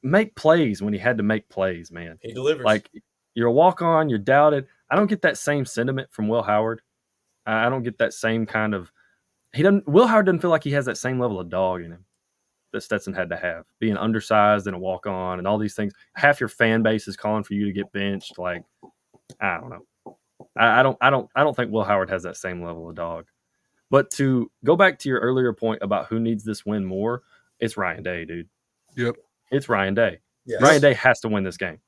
make plays when he had to make plays, man. He delivers. Like, you're a walk-on, you're doubted. I don't get that same sentiment from Will Howard. I don't get that same kind of Will Howard doesn't feel like he has that same level of dog in him that Stetson had to have, being undersized and a walk-on and all these things. Half your fan base is calling for you to get benched. Like, I don't know. I don't think Will Howard has that same level of dog. But to go back to your earlier point about who needs this win more, it's Ryan Day, dude. Yep. It's Ryan Day. Yes. Ryan Day has to win this game.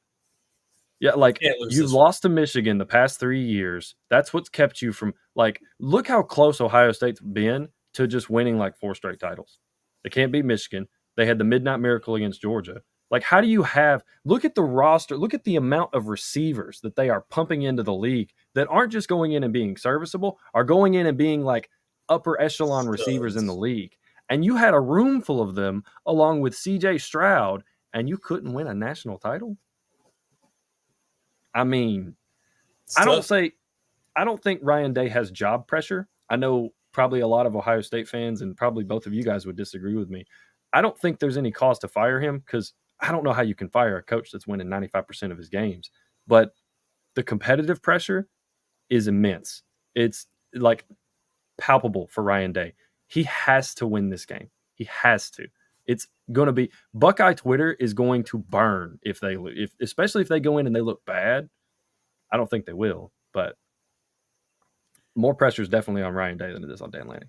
Yeah, like, you've lost to Michigan the past 3 years. That's what's kept you from, like, look how close Ohio State's been to just winning like 4 straight titles. They can't beat Michigan. They had the Midnight Miracle against Georgia. Like, how do you look at the roster, look at the amount of receivers that they are pumping into the league that aren't just going in and being serviceable, are going in and being like upper echelon receivers in the league. And you had a room full of them along with CJ Stroud, and you couldn't win a national title? I mean, I don't think Ryan Day has job pressure. I know probably a lot of Ohio State fans, and probably both of you guys would disagree with me. I don't think there's any cause to fire him, because I don't know how you can fire a coach that's winning 95% of his games. But the competitive pressure is immense. It's like palpable for Ryan Day. He has to win this game. He has to. It's going to be Buckeye Twitter is going to burn especially if they go in and they look bad. I don't think they will, but more pressure is definitely on Ryan Day than it is on Dan Lanning.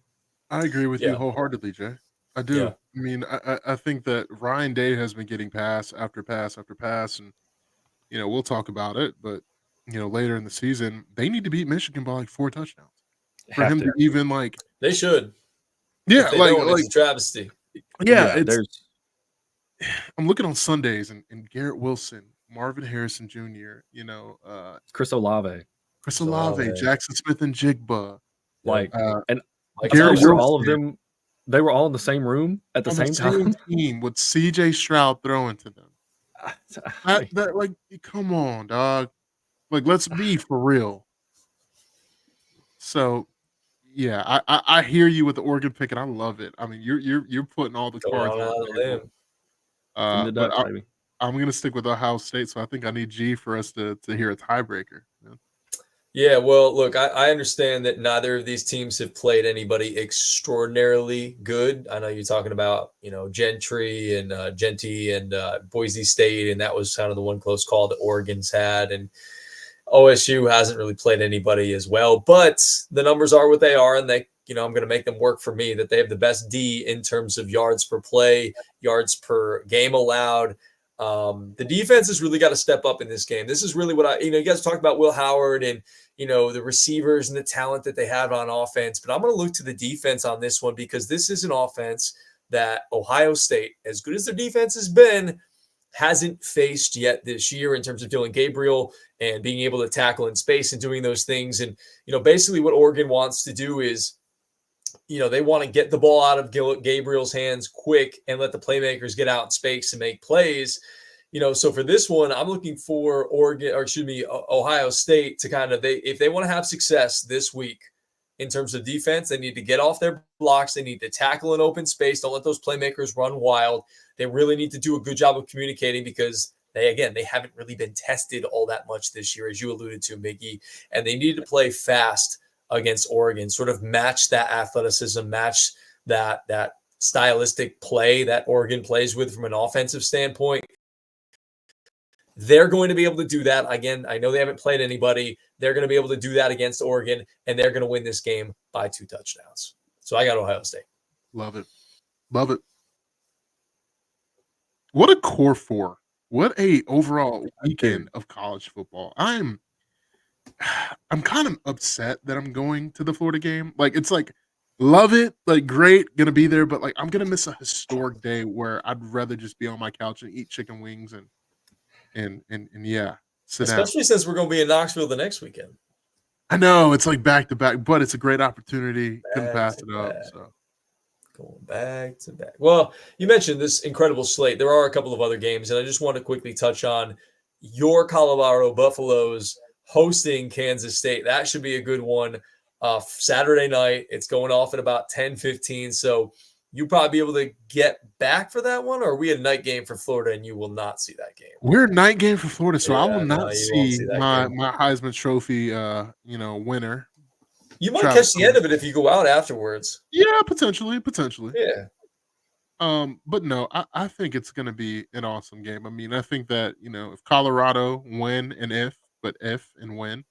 I agree with you wholeheartedly, Jay. I do. Yeah. I mean, I think that Ryan Day has been getting pass after pass after pass, and we'll talk about it, but later in the season, they need to beat Michigan by like 4 touchdowns for him to even like. They should. Yeah, like it's a travesty. Yeah, I'm looking on Sundays and Garrett Wilson, Marvin Harrison Jr., Chris Olave, Jackson Smith and Jigba. Garrett Wilson, all of them, they were all in the same room at the same time. Team with CJ Stroud throwing to them. Like, come on, dog. Like, let's be for real. So, yeah, I hear you with the Oregon pick, and I love it. I mean, you're putting all the cards on the table. I'm gonna stick with Ohio State, so I think I need G for us to hear a tiebreaker. Yeah, well, look, I understand that neither of these teams have played anybody extraordinarily good. I know you're talking about, Gentry and Genty and Boise State, and that was kind of the one close call that Oregon's had. And OSU hasn't really played anybody as well, but the numbers are what they are, and I'm going to make them work for me. That they have the best D in terms of yards per play, yards per game allowed. The defense has really got to step up in this game. This is really what you guys talked about Will Howard and the receivers and the talent that they have on offense, but I'm going to look to the defense on this one because this is an offense that Ohio State, as good as their defense has been, hasn't faced yet this year in terms of Dylan Gabriel and being able to tackle in space and doing those things. And, basically what Oregon wants to do is, they want to get the ball out of Gabriel's hands quick and let the playmakers get out in space and make plays. So for this one, I'm looking for Ohio State to if they want to have success this week in terms of defense, they need to get off their blocks. They need to tackle in open space. Don't let those playmakers run wild. They really need to do a good job of communicating because they haven't really been tested all that much this year, as you alluded to, Mickey, and they need to play fast against Oregon, sort of match that athleticism, match that stylistic play that Oregon plays with from an offensive standpoint. They're going to be able to do that. Again, I know they haven't played anybody. They're going to be able to do that against Oregon, and they're going to win this game by 2 touchdowns. So I got Ohio State. Love it. Love it. What a core four. What a overall weekend of college football. I'm kind of upset that I'm going to the Florida game. Like, it's like, love it, like great, gonna be there, but like I'm gonna miss a historic day where I'd rather just be on my couch and eat chicken wings and yeah, sit down. Especially since we're gonna be in Knoxville the next weekend. I know it's like back to back, but it's a great opportunity. Couldn't pass it up. So going back to back. Well, you mentioned this incredible slate. There are a couple of other games, and I just want to quickly touch on your Colorado Buffaloes hosting Kansas State. That should be a good one. Saturday night. It's going off at about 10:15. So you probably be able to get back for that one, or we had a night game for Florida and you will not see that game. We're a night game for Florida, so I will not see my Heisman Trophy winner. You might catch the end of it if you go out afterwards. Yeah, potentially. Yeah. But no, I think it's gonna be an awesome game. I mean, I think that, if Colorado win and if and when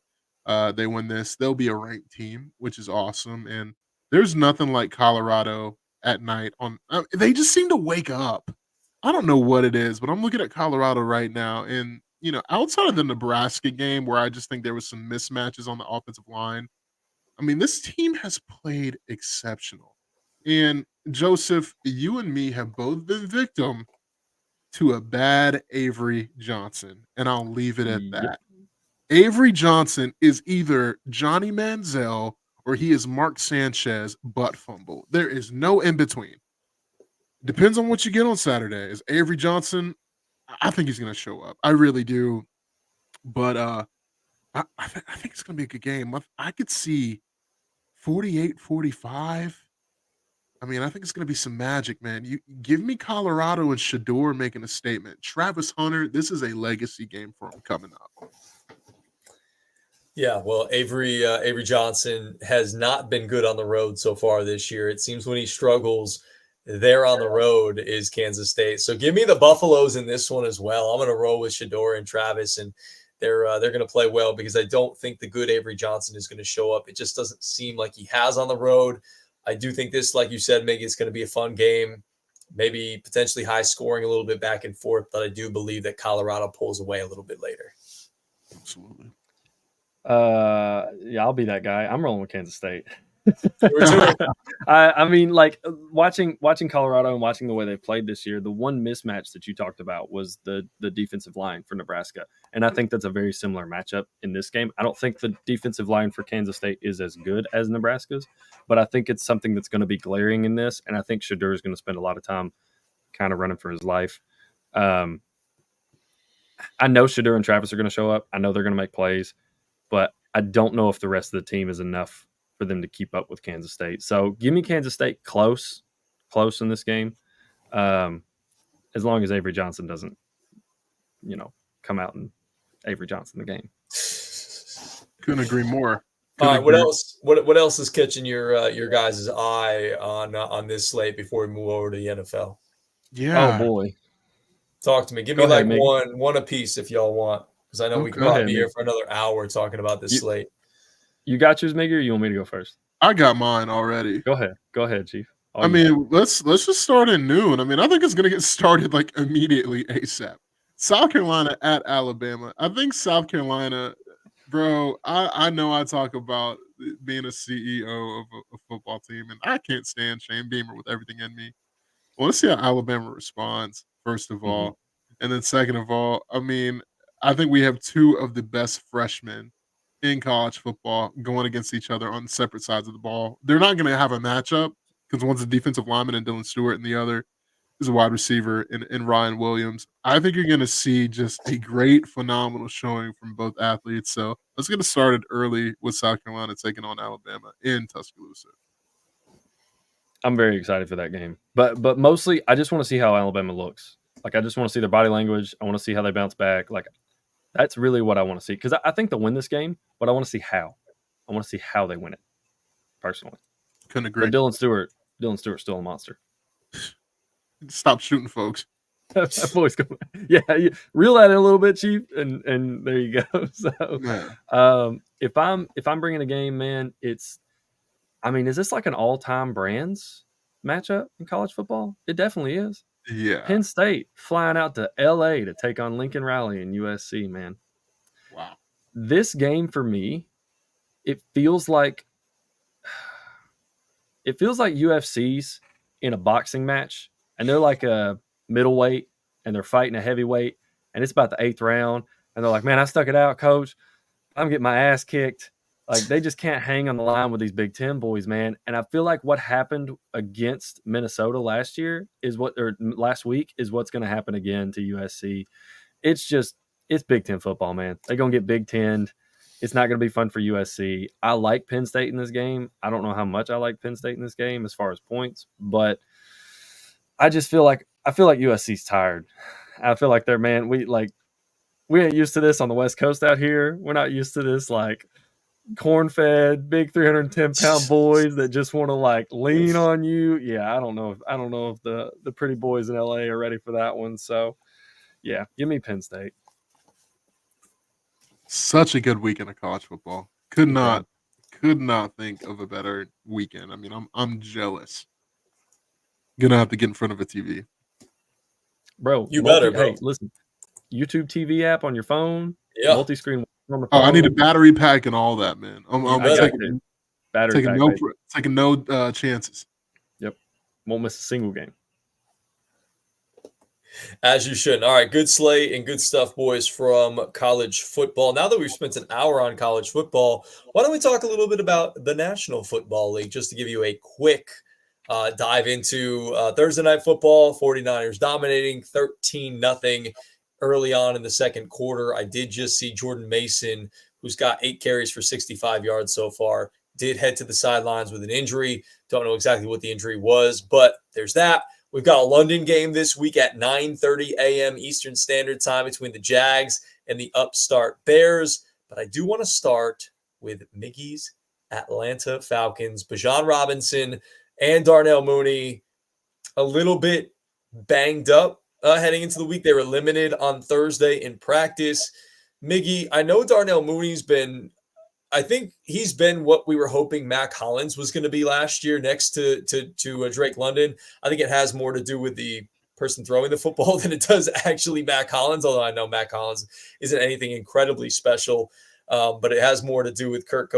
they win this, they'll be a ranked team, which is awesome. And there's nothing like Colorado at night they just seem to wake up. I don't know what it is, but I'm looking at Colorado right now, and outside of the Nebraska game where I just think there was some mismatches on the offensive line, I mean, this team has played exceptional. And Joseph, you and me have both been victim to a bad Avery Johnson, and I'll leave it at that. Avery Johnson is either Johnny Manziel or he is Mark Sanchez butt fumble. There is no in between. Depends on what you get on Saturday. Is Avery Johnson? I think he's going to show up. I really do. But I think it's going to be a good game. I could see 48-45. I mean, I think it's going to be some magic, man. You give me Colorado and Shedeur making a statement. Travis Hunter, this is a legacy game for him coming up. Yeah, well, Avery Johnson has not been good on the road so far this year. It seems when he struggles there on the road is Kansas State. So give me the Buffaloes in this one as well. I'm going to roll with Shedeur and Travis, and they're going to play well because I don't think the good Avery Johnson is going to show up. It just doesn't seem like he has on the road. I do think this, like you said, Miggy, it's going to be a fun game, maybe potentially high scoring, a little bit back and forth, but I do believe that Colorado pulls away a little bit later. Absolutely. Yeah, I'll be that guy. I'm rolling with Kansas State. I mean, like watching Colorado and watching the way they played this year, the one mismatch that you talked about was the defensive line for Nebraska. And I think that's a very similar matchup in this game. I don't think the defensive line for Kansas State is as good as Nebraska's, but I think it's something that's going to be glaring in this. And I think Shedeur is going to spend a lot of time kind of running for his life. I know Shedeur and Travis are going to show up. I know they're going to make plays, but I don't know if the rest of the team is enough for them to keep up with Kansas State. So give me Kansas State close in this game. As long as Avery Johnson doesn't, come out and Avery Johnson the game. Couldn't agree more. All Couldn't right, what agree. else? What else is catching your guys' eye on this slate before we move over to the NFL? Oh Yeah. boy. Talk to me. Give Go me ahead, like Miggy. one apiece if y'all want, because I know we could Go Okay. probably ahead, be here Miggy. for another hour talking about this You slate. you got yours, Miggy, or you want me to go first? I got mine already. Go ahead. Go ahead, Chief. All I you. mean, let's just start at noon. I mean, I think it's gonna get started like immediately ASAP. South Carolina at Alabama. I think South Carolina, bro. I know I talk about being a CEO of a football team, and I can't stand Shane Beamer with everything in me. I want to see how Alabama responds, first of Mhm. all. And then second of all, I mean, I think we have two of the best freshmen in college football going against each other on separate sides of the ball. They're not going to have a matchup because one's a defensive lineman and Dylan Stewart, and the other is a wide receiver in Ryan Williams. I think you're going to see just a great, phenomenal showing from both athletes. So let's get it started early with South Carolina taking on Alabama in Tuscaloosa. I'm very excited for that game. But mostly I just want to see how Alabama looks. Like I just want to see their body language. I want to see how they bounce back. Like that's really what I want to see. Because I think they'll win this game, but I want to see how. I want to see how they win it, personally. Couldn't agree. But Dylan Stewart's still a monster. Stop shooting, folks. That boy's going. Yeah, reel that in a little bit, Chief, and there you go. So, if I'm bringing a game, man, it's. I mean, is this like an all-time brands matchup in college football? It definitely is. Yeah. Penn State flying out to LA to take on Lincoln Riley and USC, man. Wow. This game for me, it feels like UFC's in a boxing match, and they're like a middleweight, and they're fighting a heavyweight, and it's about the 8th round, and they're like, "Man, I stuck it out, coach. I'm getting my ass kicked." Like they just can't hang on the line with these Big Ten boys, man. And I feel like what happened against Minnesota last week is what's going to happen again to USC. It's Big Ten football, man. They're going to get Big Ten. It's not going to be fun for USC. I like Penn State in this game. I don't know how much I like Penn State in this game as far as points, but I just feel like USC's tired. I feel like we ain't used to this on the West Coast out here. We're not used to this like corn-fed, big 310-pound boys that just want to like lean on you. Yeah, I don't know if the pretty boys in LA are ready for that one. So, yeah, give me Penn State. Such a good weekend of college football. Could not think of a better weekend. I mean, I'm jealous. Gonna have to get in front of a TV. Bro, You better, bro. Hey, listen. YouTube TV app on your phone, Yeah. multi-screen on the phone. Oh, I need a battery pack and all that, man. I'm taking no chances. Yep. Won't miss a single game. As you should. All right, good slate and good stuff, boys, from college football. Now that we've spent an hour on college football, why don't we talk a little bit about the National Football League, just to give you a quick dive into Thursday Night Football. 49ers dominating 13-0 early on in the second quarter. I did just see Jordan Mason, who's got 8 carries for 65 yards so far, did head to the sidelines with an injury. Don't know exactly what the injury was, but there's that. We've got a London game this week at 9:30 a.m. Eastern Standard Time between the Jags and the upstart Bears. But I do want to start with Miggy's Atlanta Falcons. Bijan Robinson and Darnell Mooney a little bit banged up heading into the week. They were limited on Thursday in practice. Miggy, I know Darnell Mooney's been – I think he's been what we were hoping Mac Hollins was going to be last year next to Drake London. I think it has more to do with the person throwing the football than it does actually Mac Hollins, although I know Mac Hollins isn't anything incredibly special, but it has more to do with Kurt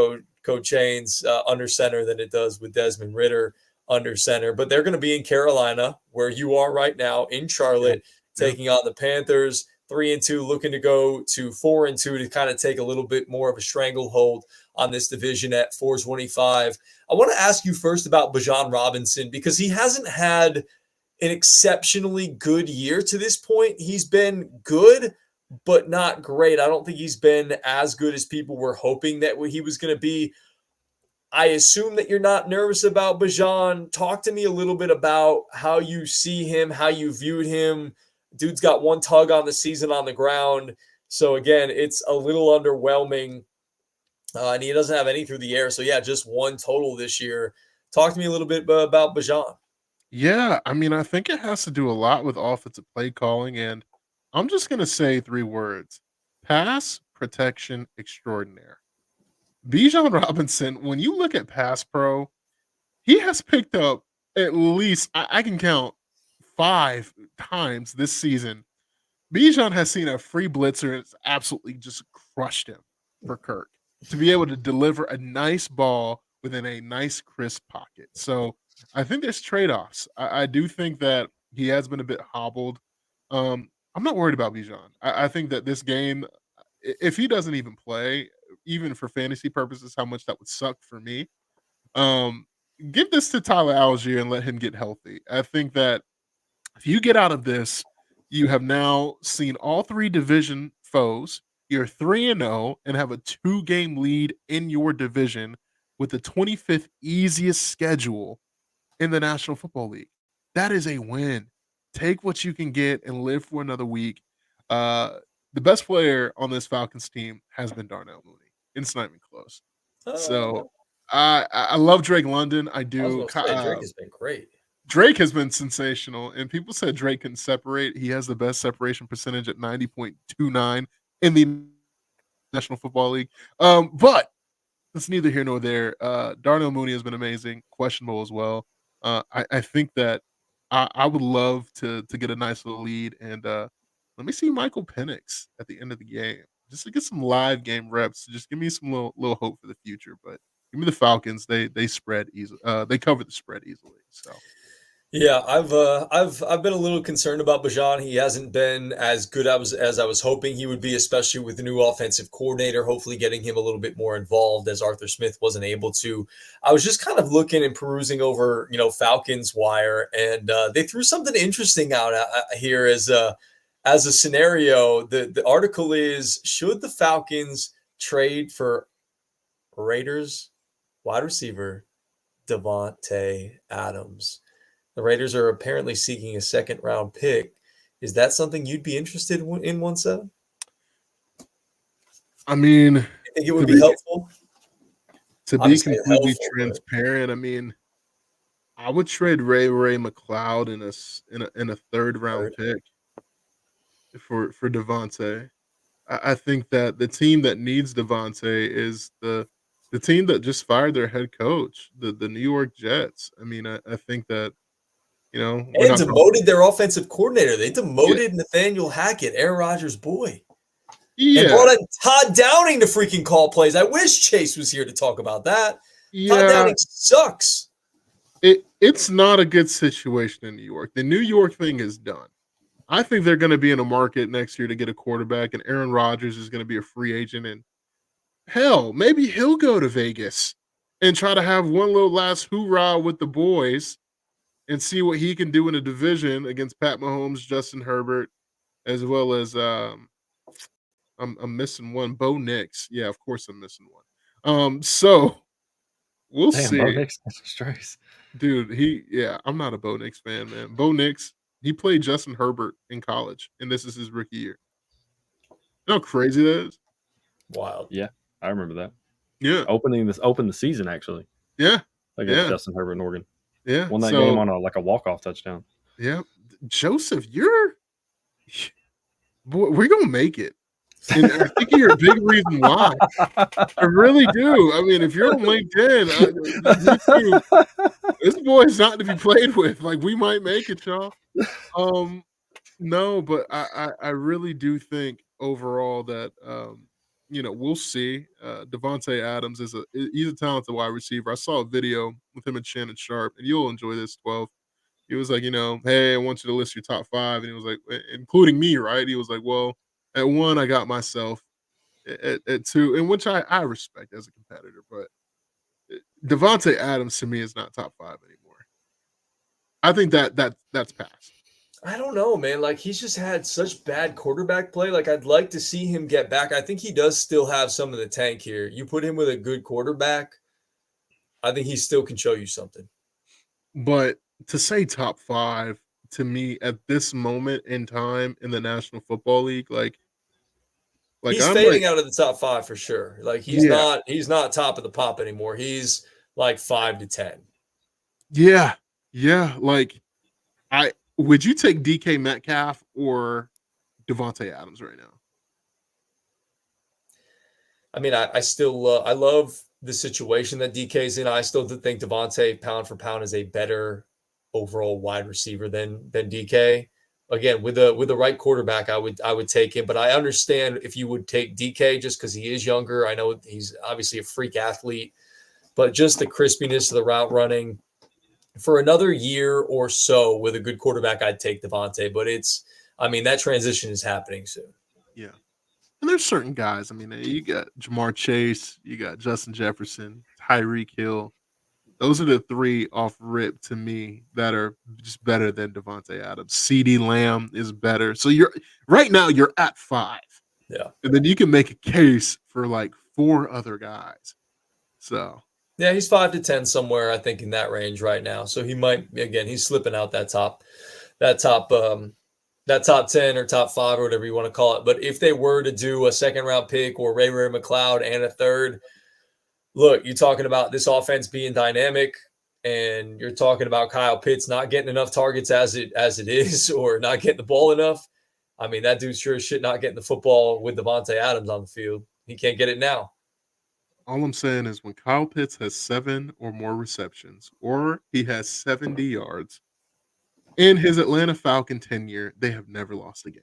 Cochain's under center than it does with Desmond Ridder under center. But they're going to be in Carolina, where you are right now, in Charlotte, taking on the Panthers. 3-2, looking to go to 4-2 to kind of take a little bit more of a stranglehold on this division at 425. I want to ask you first about Bijan Robinson, because he hasn't had an exceptionally good year to this point. He's been good, but not great. I don't think he's been as good as people were hoping that he was going to be. I assume that you're not nervous about Bijan. Talk to me a little bit about how you see him, how you viewed him. Dude's got 1 tug on the season on the ground. So, again, it's a little underwhelming and he doesn't have any through the air. So yeah, just one total this year. Talk to me a little bit about Bijan. Yeah, I mean, I think it has to do a lot with offensive play calling, and I'm just gonna say 3 words: pass protection extraordinaire. Bijan Robinson, when you look at pass pro, he has picked up at least I can count 5 times this season. Bijan has seen a free blitzer and it's absolutely just crushed him for Kirk to be able to deliver a nice ball within a nice crisp pocket. So I think there's trade-offs. I do think that he has been a bit hobbled. I'm not worried about Bijan. I think that this game, if he doesn't even play, even for fantasy purposes, how much that would suck for me. Um, Give this to Tyler Algier and let him get healthy. I think that if you get out of this, you have now seen all 3 division foes. You're 3-0 and have a 2-game lead in your division with the 25th easiest schedule in the National Football League. That is a win. Take what you can get and live for another week. The best player on this Falcons team has been Darnell Mooney. It's not even close. So I love Drake London. I I was do. going to say Drake has been great. Drake has been sensational, and people said Drake can separate. He has the best separation percentage at 90.29 in the National Football League. But it's neither here nor there. Darnell Mooney has been amazing, questionable as well. I think that I would love to get a nice little lead, and let me see Michael Penix at the end of the game just to get some live game reps. Just give me some little hope for the future. But give me the Falcons. They spread easily. They cover the spread easily. So. Yeah, I've been a little concerned about Bijan. He hasn't been as good as I was hoping he would be, especially with the new offensive coordinator. Hopefully, getting him a little bit more involved, as Arthur Smith wasn't able to. I was just kind of looking and perusing over, Falcons Wire, and they threw something interesting out here as a scenario. The article is: should the Falcons trade for Raiders wide receiver Davante Adams? The Raiders are apparently seeking a second-round pick. Is that something you'd be interested in, 1-7? I mean, You think it would be helpful? To be completely transparent, I mean, I would trade Ray McCloud in a third-round pick for Davante. I think that the team that needs Davante is the team that just fired their head coach, the New York Jets. I mean, I think that. And demoted their offensive coordinator. They demoted Nathaniel Hackett, Aaron Rodgers' boy. Yeah. And brought in Todd Downing to freaking call plays. I wish Chase was here to talk about that. Yeah. Todd Downing sucks. It's not a good situation in New York. The New York thing is done. I think they're going to be in a market next year to get a quarterback, and Aaron Rodgers is going to be a free agent. And hell, maybe he'll go to Vegas and try to have one little last hoorah with the boys and see what he can do in a division against Pat Mahomes, Justin Herbert, as well as I'm missing one, Bo Nix. Yeah, of course I'm missing one. So we'll see. Bo Nix, that's dude. I'm not a Bo Nix fan, man. Bo Nix, he played Justin Herbert in college, and this is his rookie year. You know how crazy that is? Wild. Yeah, I remember that. Yeah, opened the season actually. Yeah, against Justin Herbert in Oregon. Yeah, won that game on a walk-off touchdown. Yeah, Joseph, we're gonna make it, and I think you're a big reason why. I really do. I mean, if you're on LinkedIn, this boy's not to be played with. Like, we might make it, y'all. No, but I really do think overall that we'll see. Davante Adams he's a talented wide receiver. I saw a video with him and Shannon Sharp, and you'll enjoy this, 12. He was like, hey, I want you to list your top 5. And he was like, including me, right? He was like, well, at 1, I got myself. At 2, and which I respect as a competitor, but Davante Adams to me is not top 5 anymore. I think that's past. I don't know, man. Like, he's just had such bad quarterback play. Like, I'd like to see him get back. I think he does still have some of the tank here. You put him with a good quarterback, I think he still can show you something. But to say top 5 to me at this moment in time in the National Football League, like, Like He's I'm fading like, out of the top 5 for sure. Like he's yeah, not top of the pop anymore. He's like 5 to 10. yeah, yeah. Like I would you take DK Metcalf or Devontae Adams right now? I mean, I still I love the situation that DK's in. I still think Devontae pound for pound is a better overall wide receiver than DK. Again, with the right quarterback, I would take him. But I understand if you would take DK just because he is younger. I know he's obviously a freak athlete, but just the crispiness of the route running for another year or so with a good quarterback, I'd take Devontae. But I mean, that transition is happening soon. Yeah. And there's certain guys. I mean, you got Jamar Chase, you got Justin Jefferson, Tyreek Hill. Those are the 3 off rip to me that are just better than Devontae Adams. CD Lamb is better. So you're right now you're at 5. Yeah. And then you can make a case for like 4 other guys. So yeah, he's 5 to 10 somewhere, I think, in that range right now. So he might he's slipping out that top 10 or top 5 or whatever you want to call it. But if they were to do a second round pick or Ray McLeod and a third, look, you're talking about this offense being dynamic, and you're talking about Kyle Pitts not getting enough targets as it is, or not getting the ball enough. I mean, that dude's sure as shit not getting the football with Devontae Adams on the field. He can't get it now. all I'm saying is when Kyle Pitts has 7 or more receptions or he has 70 yards in his Atlanta Falcon tenure, they have never lost a game.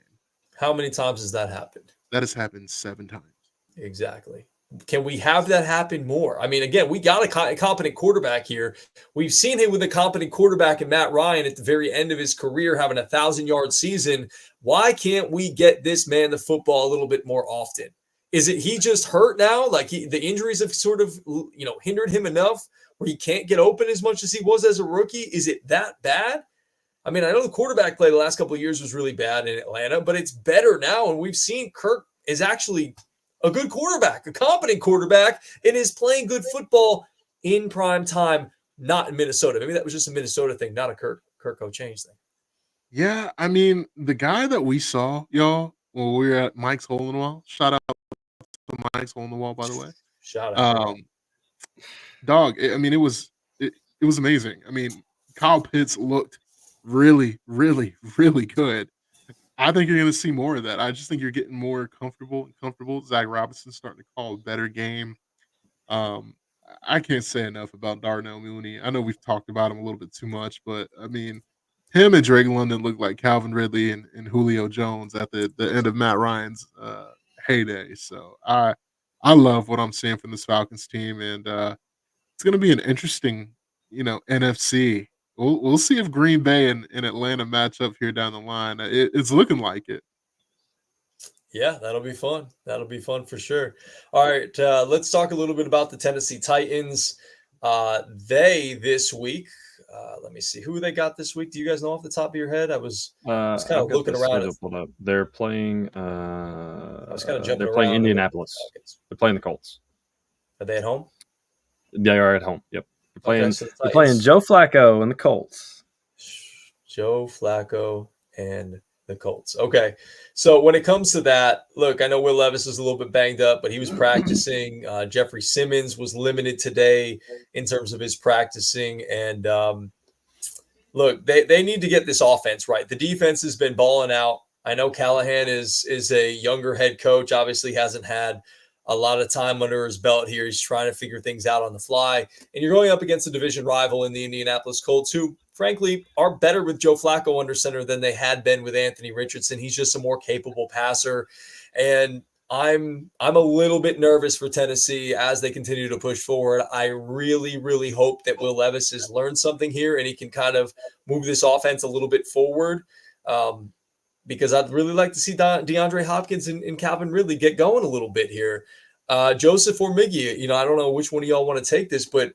How many times has that happened? That has happened 7 times. Exactly. Can we have that happen more? I mean, again, we got a competent quarterback here. We've seen him with a competent quarterback in Matt Ryan at the very end of his career having a 1,000-yard season. Why can't we get this man the football a little bit more often? Is it he just hurt now? Like the injuries have sort of, hindered him enough where he can't get open as much as he was as a rookie? Is it that bad? I mean, I know the quarterback play the last couple of years was really bad in Atlanta, but it's better now. And we've seen Kirk is actually a good quarterback, a competent quarterback, and is playing good football in prime time, not in Minnesota. Maybe that was just a Minnesota thing, not a Kirk O'Change thing. Yeah, I mean, the guy that we saw, y'all, when we were at Mike's Hole in the Wall, shout out to Mike's Hole in the Wall, by the way. Shout out. Dog, I mean, it was amazing. I mean, Kyle Pitts looked really, really, really good. I think you're going to see more of that. I just think you're getting more comfortable. Zach Robinson starting to call a better game. I can't say enough about Darnell Mooney. I know we've talked about him a little bit too much, but I mean, him and Drake London look like Calvin Ridley and Julio Jones at the end of Matt Ryan's heyday. So I love what I'm seeing from this Falcons team, and it's going to be an interesting, NFC. We'll see if Green Bay and Atlanta match up here down the line. It's looking like it. Yeah, that'll be fun. That'll be fun for sure. All right, let's talk a little bit about the Tennessee Titans. They this week, let me see who they got this week. Do you guys know off the top of your head? I was kind of looking around. They're playing. I was kind of jumping They're playing around Indianapolis. They're playing the Colts. Are they at home? They are at home. Yep. They're so playing Joe Flacco and the Colts. Joe Flacco and the Colts. Okay. So when it comes to that, look, I know Will Levis is a little bit banged up, but he was practicing. Jeffrey Simmons was limited today in terms of his practicing. And look, they need to get this offense right. The defense has been balling out. I know Callahan is a younger head coach, obviously hasn't had a lot of time under his belt here. He's trying to figure things out on the fly. And you're going up against a division rival in the Indianapolis Colts, who, frankly, are better with Joe Flacco under center than they had been with Anthony Richardson. He's just a more capable passer. And I'm a little bit nervous for Tennessee as they continue to push forward. I really, really hope that Will Levis has learned something here and he can kind of move this offense a little bit forward. Because I'd really like to see DeAndre Hopkins and Calvin Ridley get going a little bit here. Joseph or Miggy, I don't know which one of y'all want to take this, but,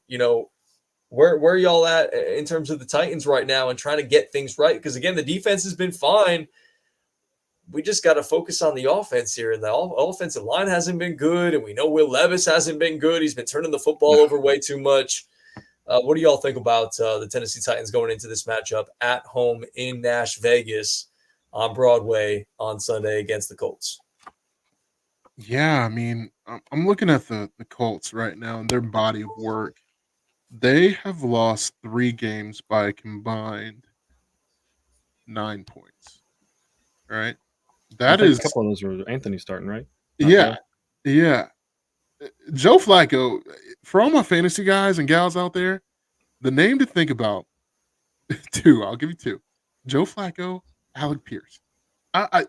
where are y'all at in terms of the Titans right now and trying to get things right? Because, again, the defense has been fine. We just got to focus on the offense here. And the offensive line hasn't been good, and we know Will Levis hasn't been good. He's been turning the football over way too much. What do y'all think about the Tennessee Titans going into this matchup at home in Nash Vegas on Broadway on Sunday against the Colts? Yeah, I mean, I'm looking at the Colts right now and their body of work. They have lost 3 games by a combined 9 points, right? I That think a is couple of those were Anthony starting, right? Not yeah, Joe. yeah. Joe Flacco, for all my fantasy guys and gals out there, the name to think about 2, I'll give you 2. Joe Flacco, Alec Pierce.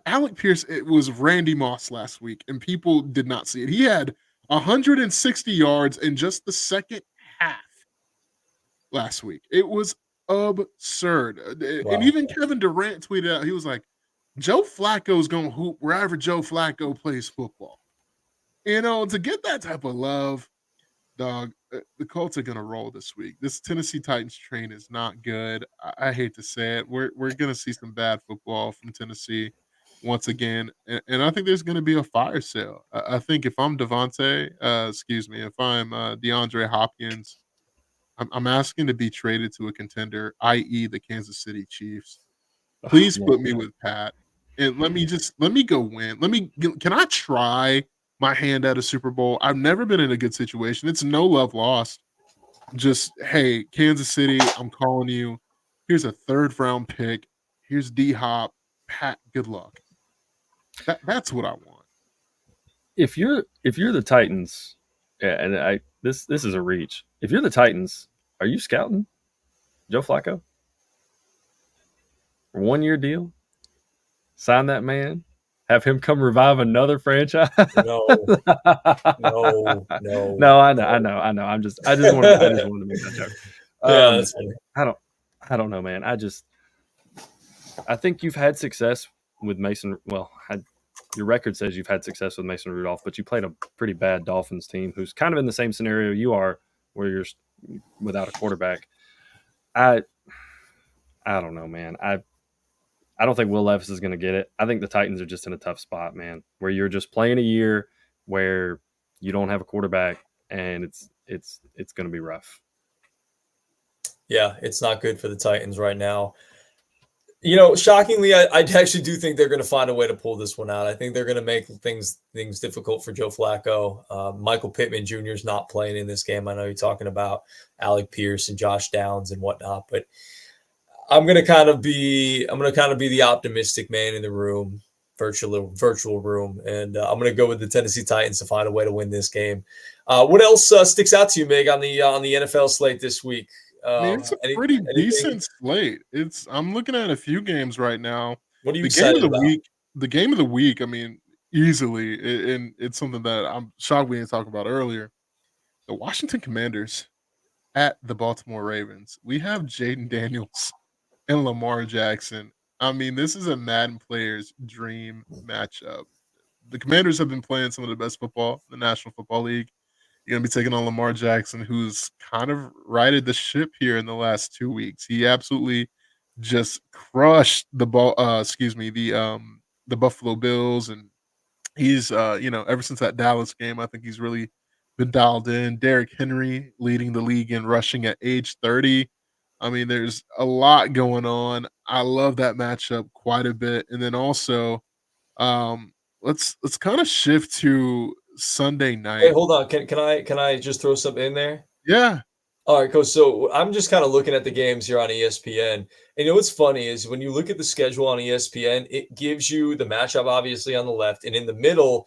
Alec Pierce, it was Randy Moss last week, and people did not see it. He had 160 yards in just the second half last week. It was absurd. And Wow. even Kevin Durant tweeted out, he was like, Joe Flacco's going to hoop wherever Joe Flacco plays football. You know, to get that type of love, dog, the Colts are going to roll this week. This Tennessee Titans train is not good. I hate to say it. We're going to see some bad football from Tennessee once again, and I think there's going to be a fire sale. I think if I'm if I'm DeAndre Hopkins, I'm asking to be traded to a contender, i.e., the Kansas City Chiefs. Oh, Please man. put me with Pat, and let me go win. Can I try my hand at a Super Bowl? I've never been in a good situation. It's no love lost. Just hey, Kansas City, I'm calling you. Here's a third round pick. Here's D Hop. Pat, good luck. That's what I want. If you're the Titans, yeah, and this is a reach. If you're the Titans, are you scouting Joe Flacco? 1-year deal? Sign that man. Have him come revive another franchise. No, no, no, No, I know, no. I know, I know. I just wanted to make that joke. Yeah, that's funny. I don't know, man. I think you've had success with Mason. Well, your record says you've had success with Mason Rudolph, but you played a pretty bad Dolphins team who's kind of in the same scenario you are, where you're without a quarterback. I don't know, man. I don't think Will Levis is going to get it. I think the Titans are just in a tough spot, man, where you're just playing a year where you don't have a quarterback, and it's going to be rough. Yeah, it's not good for the Titans right now. You know, shockingly, I actually do think they're going to find a way to pull this one out. I think they're going to make things difficult for Joe Flacco. Michael Pittman Jr. is not playing in this game. I know you're talking about Alec Pierce and Josh Downs and whatnot, but I'm going to kind of be the optimistic man in the room, virtual room, and I'm going to go with the Tennessee Titans to find a way to win this game. What else sticks out to you, Meg, on the NFL slate this week? I mean, it's a pretty decent slate. I'm looking at a few games right now. What are you The excited about? The game of the week, I mean, easily, and it's something that I'm shocked we didn't talk about earlier. The Washington Commanders at the Baltimore Ravens. We have Jaden Daniels and Lamar Jackson. I mean, this is a Madden player's dream matchup. The Commanders have been playing some of the best football in the National Football League. You're going to be taking on Lamar Jackson, who's kind of righted the ship here in the last 2 weeks. He absolutely just crushed the ball. The Buffalo Bills, and he's ever since that Dallas game, I think he's really been dialed in. Derrick Henry leading the league in rushing at age 30. I mean, there's a lot going on. I love that matchup quite a bit. And then also, let's kind of shift to Sunday night. Hey, hold on. Can I just throw something in there? Yeah. All right, coach. So I'm just kind of looking at the games here on ESPN. And you know what's funny is when you look at the schedule on ESPN, it gives you the matchup obviously on the left, and in the middle,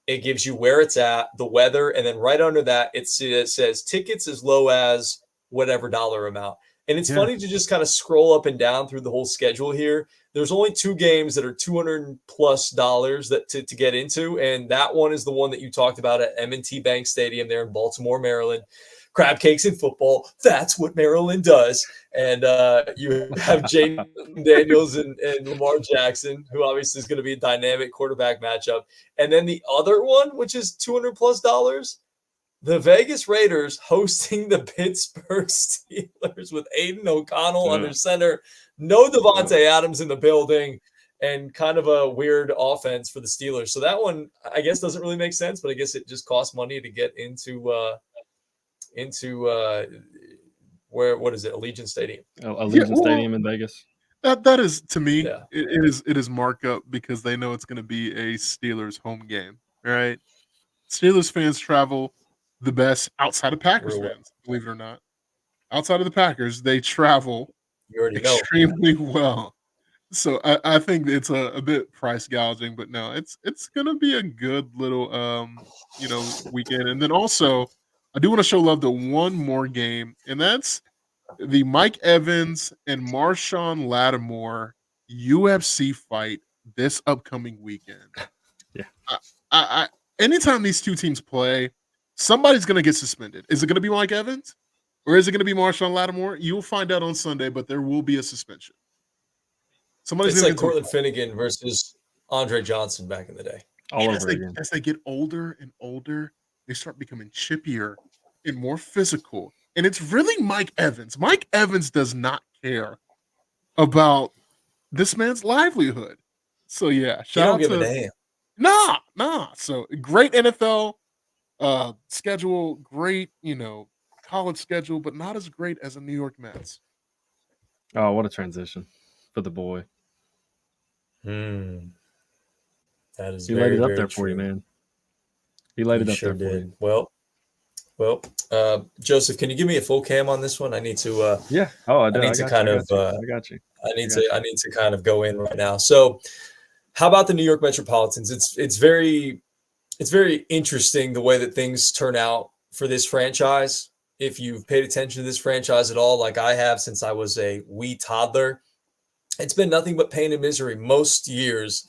it gives you where it's at, the weather, and then right under that, it says tickets as low as whatever dollar amount. And it's funny to just kind of scroll up and down through the whole schedule here. There's only 2 games that are $200+ that to get into, and that one is the one that you talked about at M&T Bank Stadium there in Baltimore, Maryland. Crab cakes in football. That's what Maryland does. And you have Jaden Daniels and Lamar Jackson, who obviously is going to be a dynamic quarterback matchup. And then the other one, which is $200+, the Vegas Raiders hosting the Pittsburgh Steelers with Aiden O'Connell under center. No Devontae Adams in the building, and kind of a weird offense for the Steelers. So that one, I guess, doesn't really make sense, but I guess it just costs money to get into what is it? Allegiant Stadium. Allegiant Stadium in Vegas. That is, to me, it is markup because they know it's going to be a Steelers home game, right? Steelers fans travel the best outside of Packers Real well. fans, believe it or not. Outside of the Packers, they travel You already know. extremely well. So I think it's a bit price gouging, but no, it's gonna be a good little weekend. And then also I do want to show love to one more game, and that's the Mike Evans and Marshawn Lattimore UFC fight this upcoming weekend. Yeah. I anytime these two teams play, somebody's gonna get suspended. Is it gonna be Mike Evans or is it gonna be Marshawn Lattimore? You'll find out on Sunday, but there will be a suspension. Somebody's It's gonna like get Cortland Finnegan versus Andre Johnson back in the day. All over again. as they get older and older, they start becoming chippier and more physical. And it's really Mike Evans. Mike Evans does not care about this man's livelihood. So yeah, He don't give a damn. Nah. So great NFL schedule, great, college schedule, but not as great as a New York Mets. Oh, what a transition for the boy. That is He very, laid it up very there for you, true. man. He laid it He up sure there for did. you. Well, Joseph, can you give me a full cam on this one? I need to. Yeah. Oh, I do. I need to kind of. I got you. I need to kind of go in right now. So, how about the New York Metropolitans? It's very interesting the way that things turn out for this franchise. If you've paid attention to this franchise at all, like I have since I was a wee toddler, it's been nothing but pain and misery most years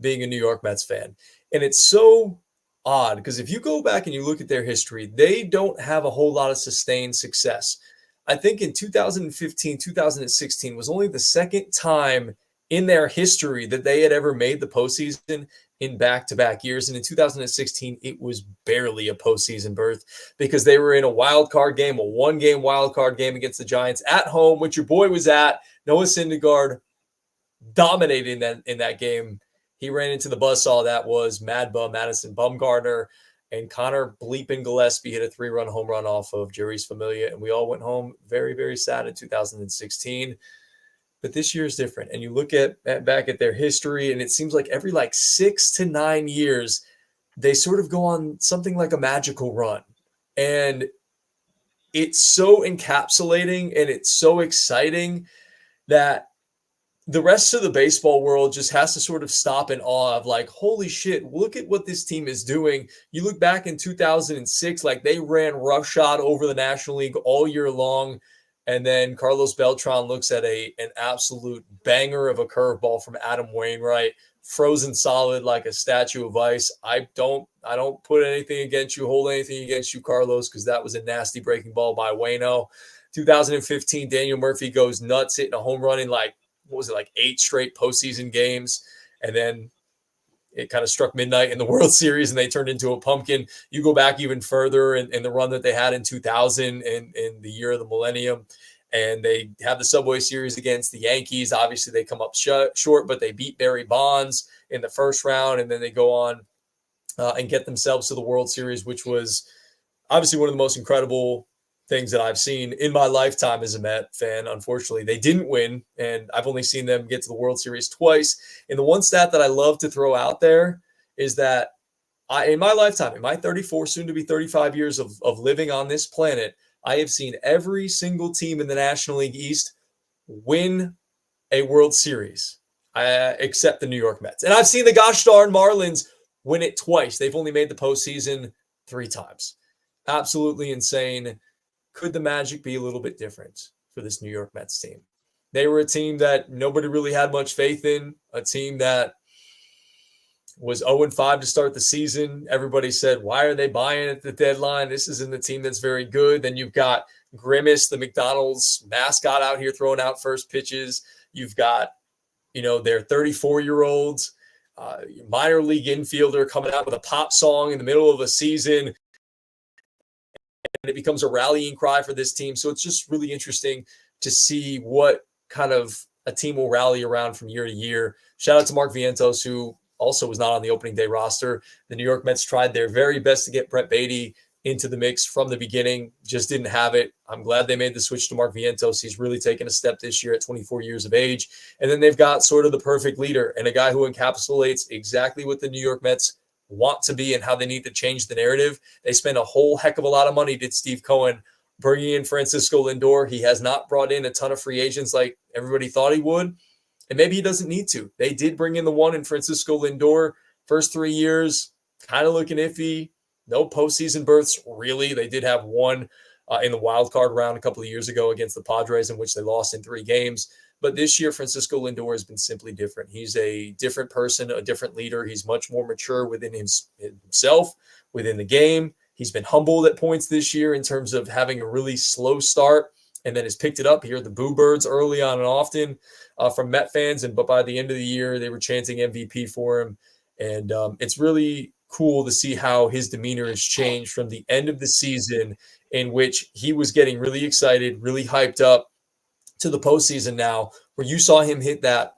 being a New York Mets fan. And it's so odd because if you go back and you look at their history, they don't have a whole lot of sustained success. I think in 2015, 2016 was only the second time in their history that they had ever made the postseason in back-to-back years. And in 2016, it was barely a postseason berth because they were in a wild card game, a one-game wild card game against the Giants at home, which your boy was at. Noah Syndergaard dominating in that game. He ran into the buzzsaw that was Mad Bum, Madison Bumgarner, and Connor Bleepin Gillespie hit a 3-run home run off of Jeurys Familia, and we all went home very, very sad in 2016. But this year is different. And you look back at their history, and it seems like every 6 to 9 years, they sort of go on something like a magical run. And it's so encapsulating and it's so exciting that the rest of the baseball world just has to sort of stop in awe of holy shit, look at what this team is doing. You look back in 2006, they ran roughshod over the National League all year long. And then Carlos Beltran looks at an absolute banger of a curveball from Adam Wainwright, frozen solid like a statue of ice. I don't put anything against you, hold anything against you, Carlos, because that was a nasty breaking ball by Waino. 2015, Daniel Murphy goes nuts, hitting a home run in 8 straight postseason games. And then it kind of struck midnight in the World Series and they turned into a pumpkin. You go back even further in the run that they had in 2000 in the year of the millennium, and they have the Subway Series against the Yankees. Obviously, they come up short, but they beat Barry Bonds in the first round, and then they go on and get themselves to the World Series, which was obviously one of the most incredible things that I've seen in my lifetime as a Met fan. Unfortunately, they didn't win, and I've only seen them get to the World Series twice. And the one stat that I love to throw out there is that in my lifetime, in my 34, soon to be 35 years of living on this planet, I have seen every single team in the National League East win a World Series, except the New York Mets. And I've seen the gosh darn Marlins win it twice. They've only made the postseason 3 times. Absolutely insane. Could the magic be a little bit different for this New York Mets team? They were a team that nobody really had much faith in, a team that was 0-5 to start the season. Everybody said, why are they buying at the deadline? This isn't the team that's very good. Then you've got Grimace, the McDonald's mascot, out here throwing out first pitches. You've got, their 34-year-olds, minor league infielder coming out with a pop song in the middle of a season. And it becomes a rallying cry for this team. So it's just really interesting to see what kind of a team will rally around from year to year. Shout out to Mark Vientos, who also was not on the opening day roster. The New York Mets tried their very best to get Brett Beatty into the mix from the beginning, just didn't have it. I'm glad they made the switch to Mark Vientos. He's really taken a step this year at 24 years of age. And then they've got sort of the perfect leader and a guy who encapsulates exactly what the New York Mets want to be and how they need to change the narrative. They spend a whole heck of a lot of money, did Steve Cohen, bringing in Francisco Lindor. He has not brought in a ton of free agents like everybody thought he would, and maybe he doesn't need to. They did bring in the one in Francisco Lindor. First 3 years, kind of looking iffy. No postseason berths, really. They did have one in the wild card round a couple of years ago against the Padres, in which they lost in 3 games. But this year, Francisco Lindor has been simply different. He's a different person, a different leader. He's much more mature within himself, within the game. He's been humbled at points this year in terms of having a really slow start, and then has picked it up. He heard the boo birds early on and often from Met fans, but by the end of the year, they were chanting MVP for him. And it's really cool to see how his demeanor has changed from the end of the season, in which he was getting really excited, really hyped up, to the postseason now, where you saw him hit that,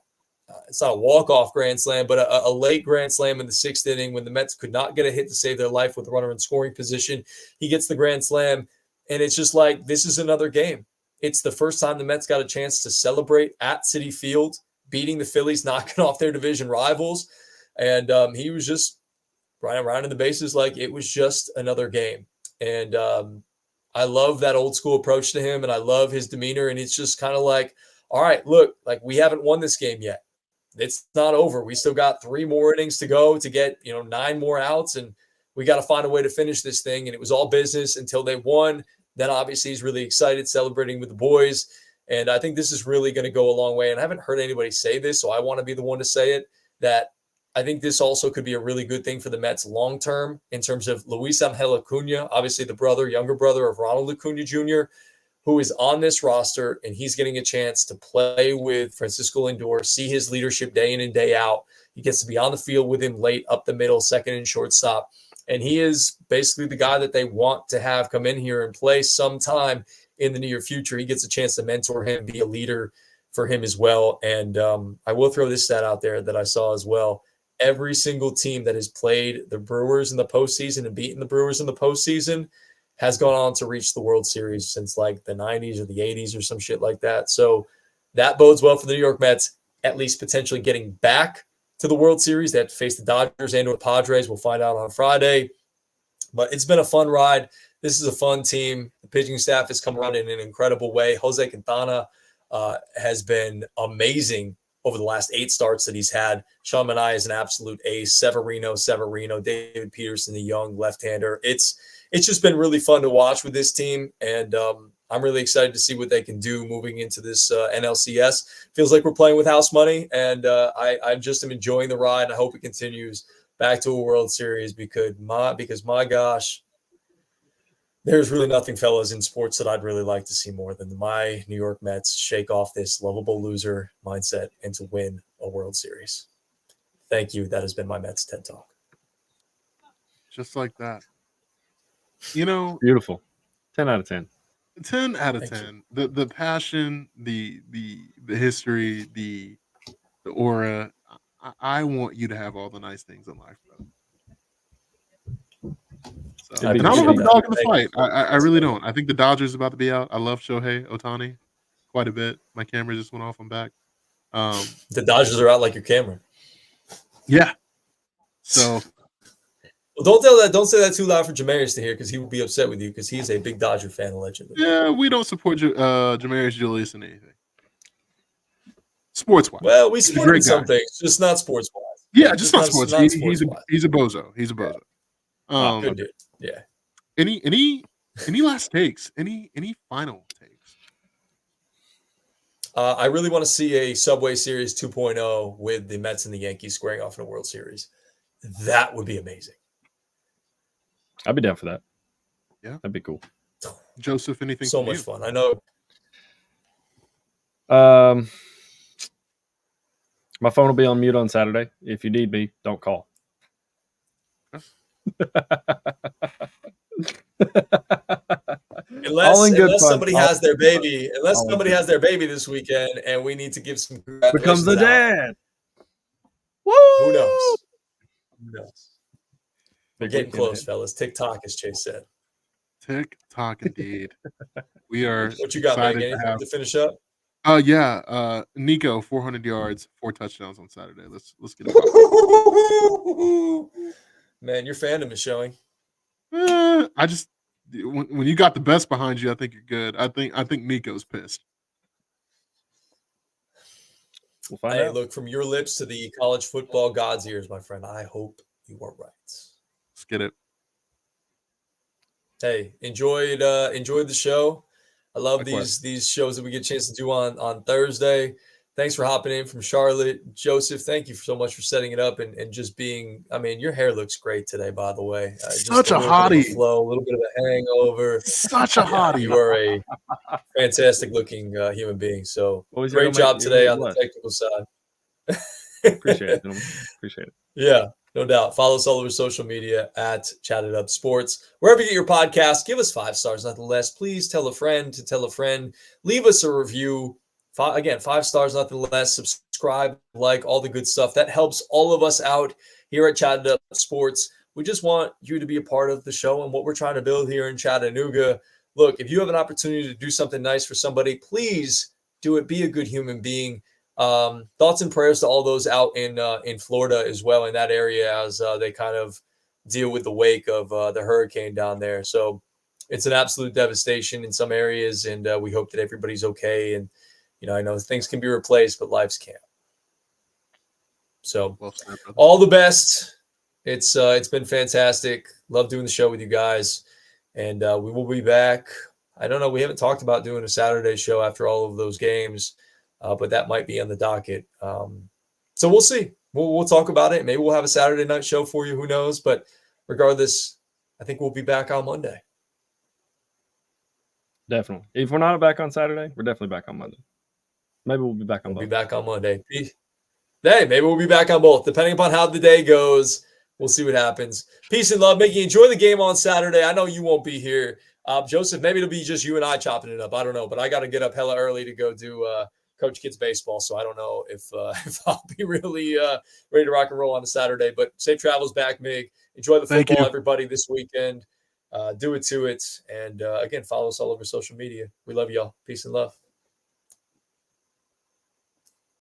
it's not a walk-off grand slam, but a late grand slam in the 6th inning when the Mets could not get a hit to save their life with a runner in scoring position. He gets the grand slam, and it's just like, this is another game. It's the first time the Mets got a chance to celebrate at Citi Field, beating the Phillies, knocking off their division rivals. And he was just running around in the bases like it was just another game. And I love that old school approach to him, and I love his demeanor. And it's just kind of like, all right, look, like, we haven't won this game yet. It's not over. We still got 3 more innings to go to get, 9 more outs, and we got to find a way to finish this thing. And it was all business until they won. Then obviously he's really excited, celebrating with the boys. And I think this is really going to go a long way. And I haven't heard anybody say this, so I want to be the one to say it, that I think this also could be a really good thing for the Mets long-term in terms of Luis Angel Acuna, obviously the younger brother of Ronald Acuna Jr., who is on this roster, and he's getting a chance to play with Francisco Lindor, see his leadership day in and day out. He gets to be on the field with him late, up the middle, second and shortstop. And he is basically the guy that they want to have come in here and play sometime in the near future. He gets a chance to mentor him, be a leader for him as well. And I will throw this stat out there that I saw as well. Every single team that has played the Brewers in the postseason and beaten the Brewers in the postseason has gone on to reach the World Series since like the 90s or the 80s or some shit like that. So that bodes well for the New York Mets, at least potentially getting back to the World Series. They have to face the Dodgers and or the Padres. We'll find out on Friday. But it's been a fun ride. This is a fun team. The pitching staff has come around in an incredible way. Jose Quintana has been amazing over the last 8 starts that he's had. Sean Manaea is an absolute ace. Severino, David Peterson, the young left-hander. It's just been really fun to watch with this team, and I'm really excited to see what they can do moving into this NLCS. Feels like we're playing with house money, and I just am enjoying the ride. I hope it continues back to a World Series because my gosh, there's really nothing, fellas, in sports that I'd really like to see more than my New York Mets shake off this lovable loser mindset and to win a World Series. Thank you. That has been my Mets TED Talk. Just like that. Beautiful. 10 out of 10. 10 out of Thank 10. The passion, the history, the aura. I want you to have all the nice things in life, bro. So, I and I don't have a appreciate dog that. in the fight. I really don't. I think the Dodgers about to be out. I love Shohei Ohtani quite a bit. My camera just went off. I'm back. The Dodgers are out like your camera. Yeah. So Well, don't say that too loud for Jamarius to hear, because he will be upset with you, because he's a big Dodger fan allegedly. yeah, we don't support Jamarius Julius in anything. Sports wise. Well, we He's a support him in great some guy. things, just not sports wise. Yeah, just not not- sports. not He's a sports-wise. He's a bozo. Good dude. Yeah. Any last takes? Any final takes? I really want to see a Subway Series 2.0 with the Mets and the Yankees squaring off in a World Series. That would be amazing. I'd be down for that. Yeah. That'd be cool. Joseph, anything So from much you? fun. I know. My phone will be on mute on Saturday. If you need me, don't call. All in good Unless fun. somebody All has their in good fun. baby, unless All in somebody good has their baby this weekend, and we need to give some congratulations Becomes the out. dad. Woo! Who knows? Who knows? We're Big getting weekend close, ahead. fellas. TikTok, as Chase said. TikTok, indeed. We are What you got, Meg? excited to Anything have. to finish up? Yeah. Nico, 400 yards, 4 touchdowns on Saturday. Let's get it. Man, your fandom is showing. I just when you got the best behind you, I think you're good. I think Nico's pissed. We'll find Hey, out. look, from your lips to the college football God's ears, my friend. I hope you are right. Let's get it. Hey, enjoyed the show. I love Likewise. these shows that we get a chance to do on Thursday. Thanks for hopping in from Charlotte. Joseph, thank you so much for setting it up and just being, I mean, your hair looks great today, by the way. Such a little bit of hottie. flow, a little bit of a hangover. Such a Yeah, hottie. you are a fantastic looking human being. So Always great gonna job make- today you're on gonna the technical side. Appreciate it, gentlemen. Appreciate it. Yeah, no doubt. Follow us all over social media at Chatted Up Sports. Wherever you get your podcast, give us 5 stars, nothing less. Please tell a friend to tell a friend. Leave us a review. 5 stars, nothing less. Subscribe, like, all the good stuff. That helps all of us out here at Chatted Up Sports. We just want you to be a part of the show and what we're trying to build here in Chattanooga. Look, if you have an opportunity to do something nice for somebody, please do it. Be a good human being. Thoughts and prayers to all those out in Florida as well, in that area, as they kind of deal with the wake of the hurricane down there. So it's an absolute devastation in some areas, and we hope that everybody's okay. And I know things can be replaced, but lives can't. So Well said, brother. all the best. It's been fantastic. Love doing the show with you guys, and we will be back. I don't know. We haven't talked about doing a Saturday show after all of those games. But that might be on the docket. So we'll see. We'll talk about it. Maybe we'll have a Saturday night show for you. Who knows? But regardless, I think we'll be back on Monday. Definitely. If we're not back on Saturday, we're definitely back on Monday. Maybe we'll be back on We'll both. be back on Monday. Hey, maybe we'll be back on both, depending upon how the day goes. We'll see what happens. Peace and love. Mickey, enjoy the game on Saturday. I know you won't be here. Joseph, maybe it'll be just you and I chopping it up. I don't know, but I got to get up hella early to go do coach kids baseball, so I don't know if I'll be really ready to rock and roll on a Saturday. But safe travels back, Mig. Enjoy the Thank football, you. everybody, this weekend. Do it to it, and again, follow us all over social media. We love y'all. Peace and love.